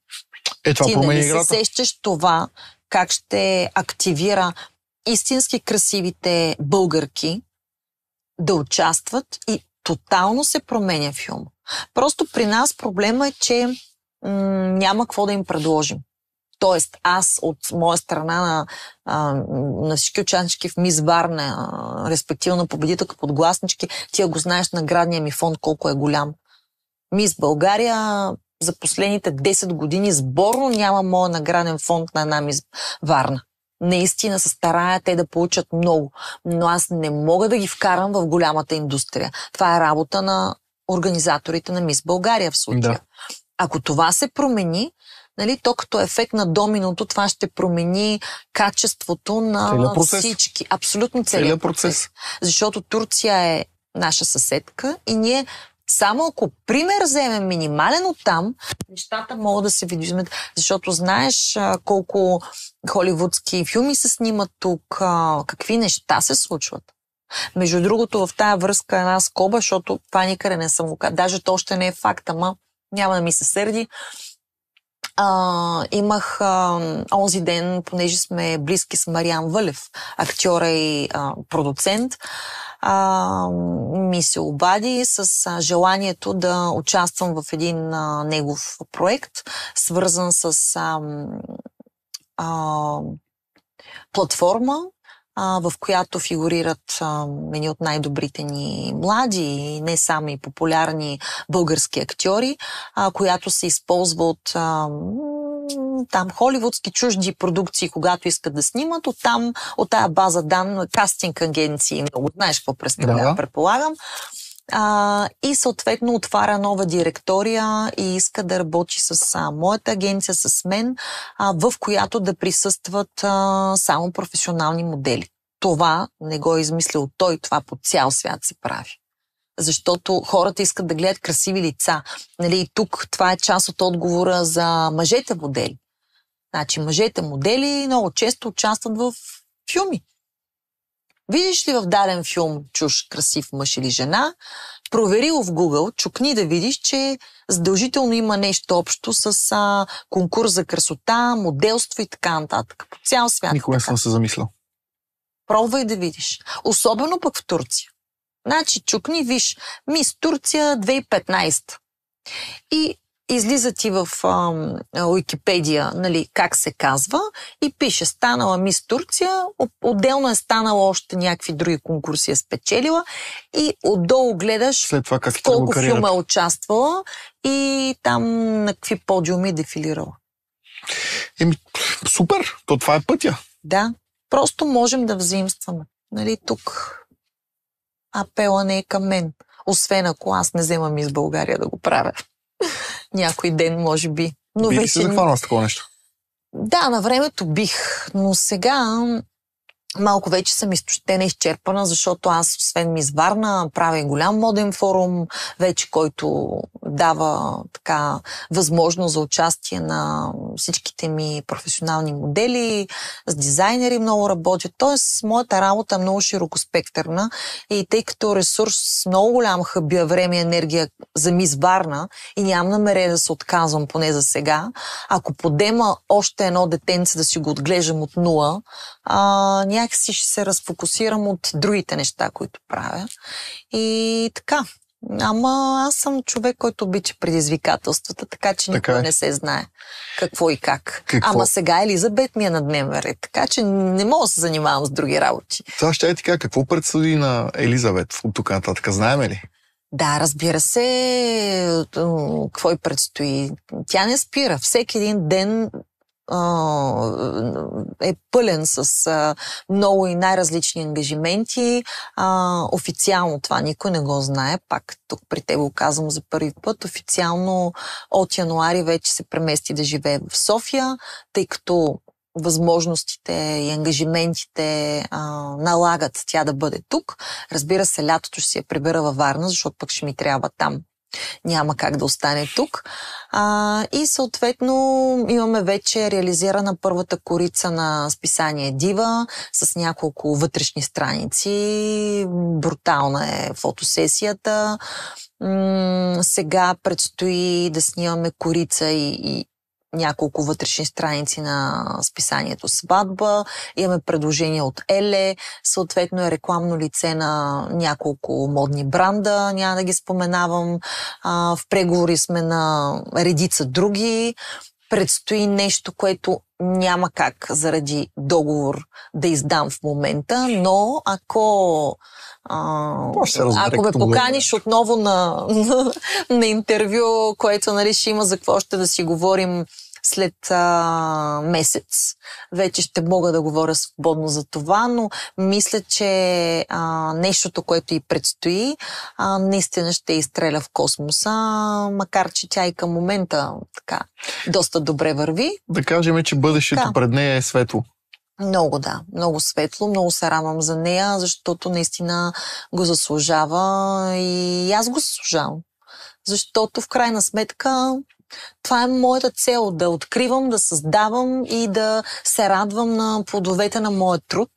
Това ти промени играта. Се сещаш това, как ще активира истински красивите българки да участват и тотално се променя филм. Просто при нас проблема е, че няма какво да им предложим. Тоест, аз от моя страна на всички участнички в Мис Варна, респективно победителка подгласнички, ти го знаеш наградния ми фонд колко е голям. Мис България за последните 10 години сборно няма моя награден фонд на една Мис Варна. Наистина се старая те да получат много, но аз не мога да ги вкарам в голямата индустрия. Това е работа на организаторите на Мис България в случая. Да. Ако това се промени, то като ефект на доминото, това ще промени качеството на всички. Абсолютно целият процес. Защото Турция е наша съседка и ние само ако пример вземем минимален оттам, нещата могат да се видят. Защото знаеш колко холивудски филми се снимат тук, какви неща се случват. Между другото, в тая връзка една скоба, защото това никъде не съм го казал. Даже то още не е факт, ама няма да ми се сърди. Имах онзи ден, понеже сме близки с Мариан Вълев, актьора и продуцент, ми се обади с желанието да участвам в един негов проект, свързан с платформа, в която фигурират едни от най-добрите ни млади и не само и популярни български актьори, която се използва от там холивудски чужди продукции, когато искат да снимат, от тая база данни, кастинг агенции, много знаеш какво представлява, предполагам. И съответно отваря нова директория и иска да работи с моята агенция, с мен, в която да присъстват само професионални модели. Това не го е измислил той, това по цял свят се прави. Защото хората искат да гледат красиви лица. И тук това е част от отговора за мъжете модели. Значи мъжете модели много често участват в филми. Видиш ли в даден филм чуж красив мъж или жена, провери го в Google, чукни да видиш, че задължително има нещо общо с конкурс за красота, моделство и така нататък. По цял свят. Никога не съм се замислял. Пробвай да видиш. Особено пък в Турция. Значи чукни, виж, Мис Турция 2015. И излиза ти в Уикипедия, как се казва, и пише станала Мис Турция, отделно е станала още някакви други конкурси, е спечелила и отдолу гледаш след това колко филма е участвала и там на какви подиуми е дефилирала. Супер! То това е пътя. Да, просто можем да взаимстваме. Тук апела не е към мен. Освен ако аз не вземам из България да го правя. Някой ден, може би. Но би ли се захванала с такова нещо? Да, на времето бих, но сега малко вече съм изтощена, изчерпана, защото аз, освен Мис Варна, правя и голям моден форум, вече който дава така възможност за участие на всичките ми професионални модели, с дизайнери много работят. Тоест, моята работа е много широкоспектърна и тъй като ресурс много голям хъбя време и енергия за Мис Варна и нямам намерение да се отказвам, поне за сега, ако подема още едно детенце да си го отглеждам от нула, някакси ще се разфокусирам от другите неща, които правя. И така. Ама аз съм човек, който обича предизвикателствата, така че никога не се знае какво и как. Ама сега Елизабет ми е на дневен ред, така че не мога да се занимавам с други работи. Това ще ти кажа, какво предстои на Елизабет от тук нататък, знаем ли? Да, разбира се, какво й предстои. Тя не спира. Всеки един ден е пълен с много и най-различни ангажименти. Официално това никой не го знае. Пак тук при теб го казвам за първи път. Официално от януари вече се премести да живее в София, тъй като възможностите и ангажиментите налагат тя да бъде тук. Разбира се, лятото ще се я прибера във Варна, защото пък ще ми трябва там. Няма как да остане тук. И съответно имаме вече реализирана първата корица на списание Дива с няколко вътрешни страници. Брутална е фотосесията. Сега предстои да снимаме корица и няколко вътрешни страници на списанието Сватба. Имаме предложения от Еле, съответно е рекламно лице на няколко модни бранда, няма да ги споменавам. В преговори сме на редица други. Предстои нещо, което няма как заради договор да издам в момента, но ако ме поканиш отново на интервю, което ще има за какво ще да си говорим след месец, вече ще мога да говоря свободно за това, но мисля, че нещото, което и предстои, наистина ще изстреля в космоса, макар че тя и към момента така доста добре върви. Да кажем, че бъдещето пред нея е светло. Много, да. Много светло. Много се радвам за нея, защото наистина го заслужава и аз го заслужавам. Защото в крайна сметка това е моята цел, да откривам, да създавам и да се радвам на плодовете на моя труд,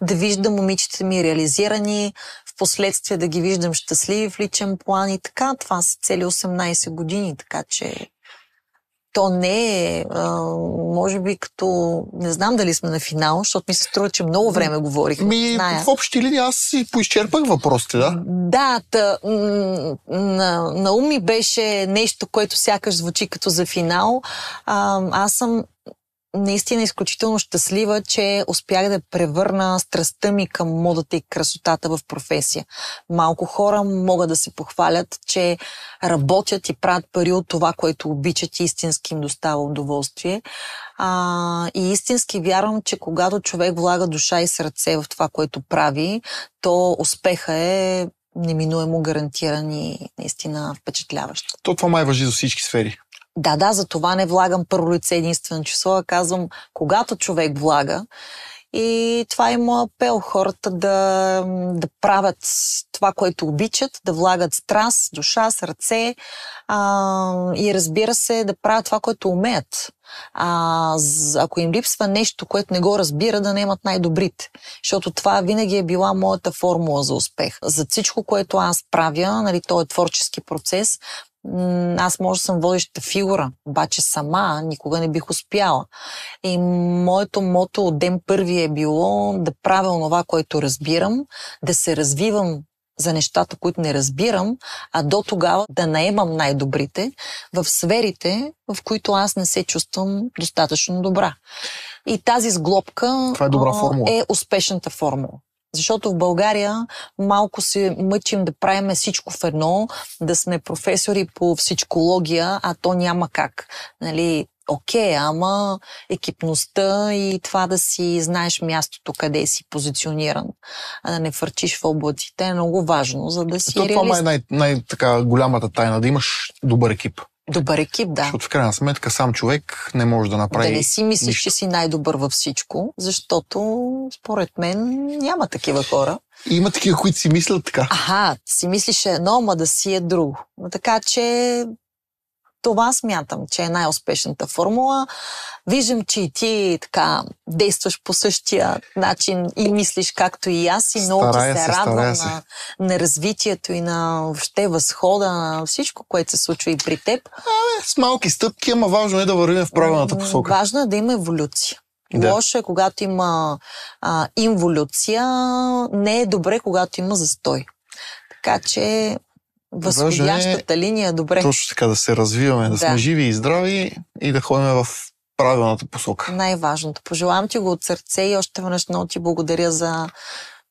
да виждам момичетата ми реализирани, в последствие да ги виждам щастливи в личен план и така. Това са цели 18 години, така че то не е, може би като, не знам дали сме на финал, защото ми се струва, че много време говорихме. В общи линии аз си поизчерпах въпросите, да? Да, на ум ми беше нещо, което сякаш звучи като за финал. Аз съм наистина изключително щастлива, че успях да превърна страстта ми към модата и красотата в професия. Малко хора могат да се похвалят, че работят и правят пари от това, което обичат и истински им достава удоволствие. И истински вярвам, че когато човек влага душа и сърце в това, което прави, то успеха е неминуемо гарантиран и наистина впечатляващ. Това май важи за всички сфери. Да, за това не влагам първо лице единствено число, а казвам, когато човек влага. И това е моят апел, хората да правят това, което обичат, да влагат страст, душа, сърце и разбира се, да правят това, което умеят. Ако им липсва нещо, което не го разбира, да не имат най-добрите. Защото това винаги е била моята формула за успех. За всичко, което аз правя, този творчески процес, аз може да съм водеща фигура, обаче сама никога не бих успяла. И моето мото от ден първи е било да правя онова, което разбирам, да се развивам за нещата, които не разбирам, а до тогава да наемам най-добрите в сферите, в които аз не се чувствам достатъчно добра. И тази сглобка е успешната формула. Защото в България малко се мъчим да правим всичко в едно, да сме професори по всичкология, а то няма как. Окей, ама екипността и това да си знаеш мястото, къде си позициониран, а да не фърчиш в облаците е много важно, за да си реалист. Това е най-голямата тайна, да имаш добър екип. Добър екип, да. Защото в крайна сметка сам човек не може да направи. Да не си мислиш, нищо. Че си най-добър във всичко, защото според мен няма такива хора. Има такива, които си мислят така. Си мислиш едно, ама да си е друго. Така че това смятам, че е най-успешната формула. Виждам, че и ти така действаш по същия начин и мислиш както и аз и много се радвам на развитието и на въобще възхода, на всичко, което се случва и при теб. С малки стъпки, ама важно е да вървим в правилната посока. Важно е да има еволюция. Да. Лошо е, когато има инволюция, не е добре, когато има застой. Така че възходящата линия е добре. Точно така, да се развиваме, да сме живи и здрави и да ходим в правилната посока. Най-важното. Пожелавам ти го от сърце и още веднъж много ти благодаря за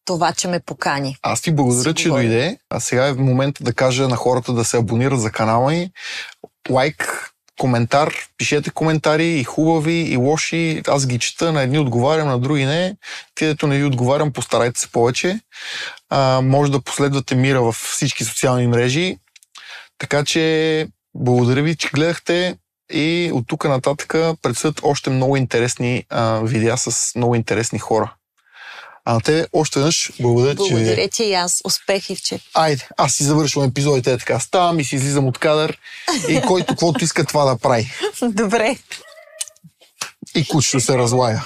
това, че ме покани. Аз ти благодаря, че дойде. А сега е момента да кажа на хората да се абонират за канала ми. Лайк, коментар, пишете коментари и хубави, и лоши. Аз ги чета, на едни отговарям, на други не. Където не ви отговарям, постарайте се повече. Може да последвате Мира във всички социални мрежи. Така че благодаря ви, че гледахте и от тук нататък предстоят още много интересни видеа с много интересни хора. А на тебе още веднъж благодаря, че... Благодаря ти и аз. Успехи в че. Айде, аз си завършвам епизодите така. Ставам и си излизам от кадър и който каквото иска това да прави. Добре. И кучето се разлая.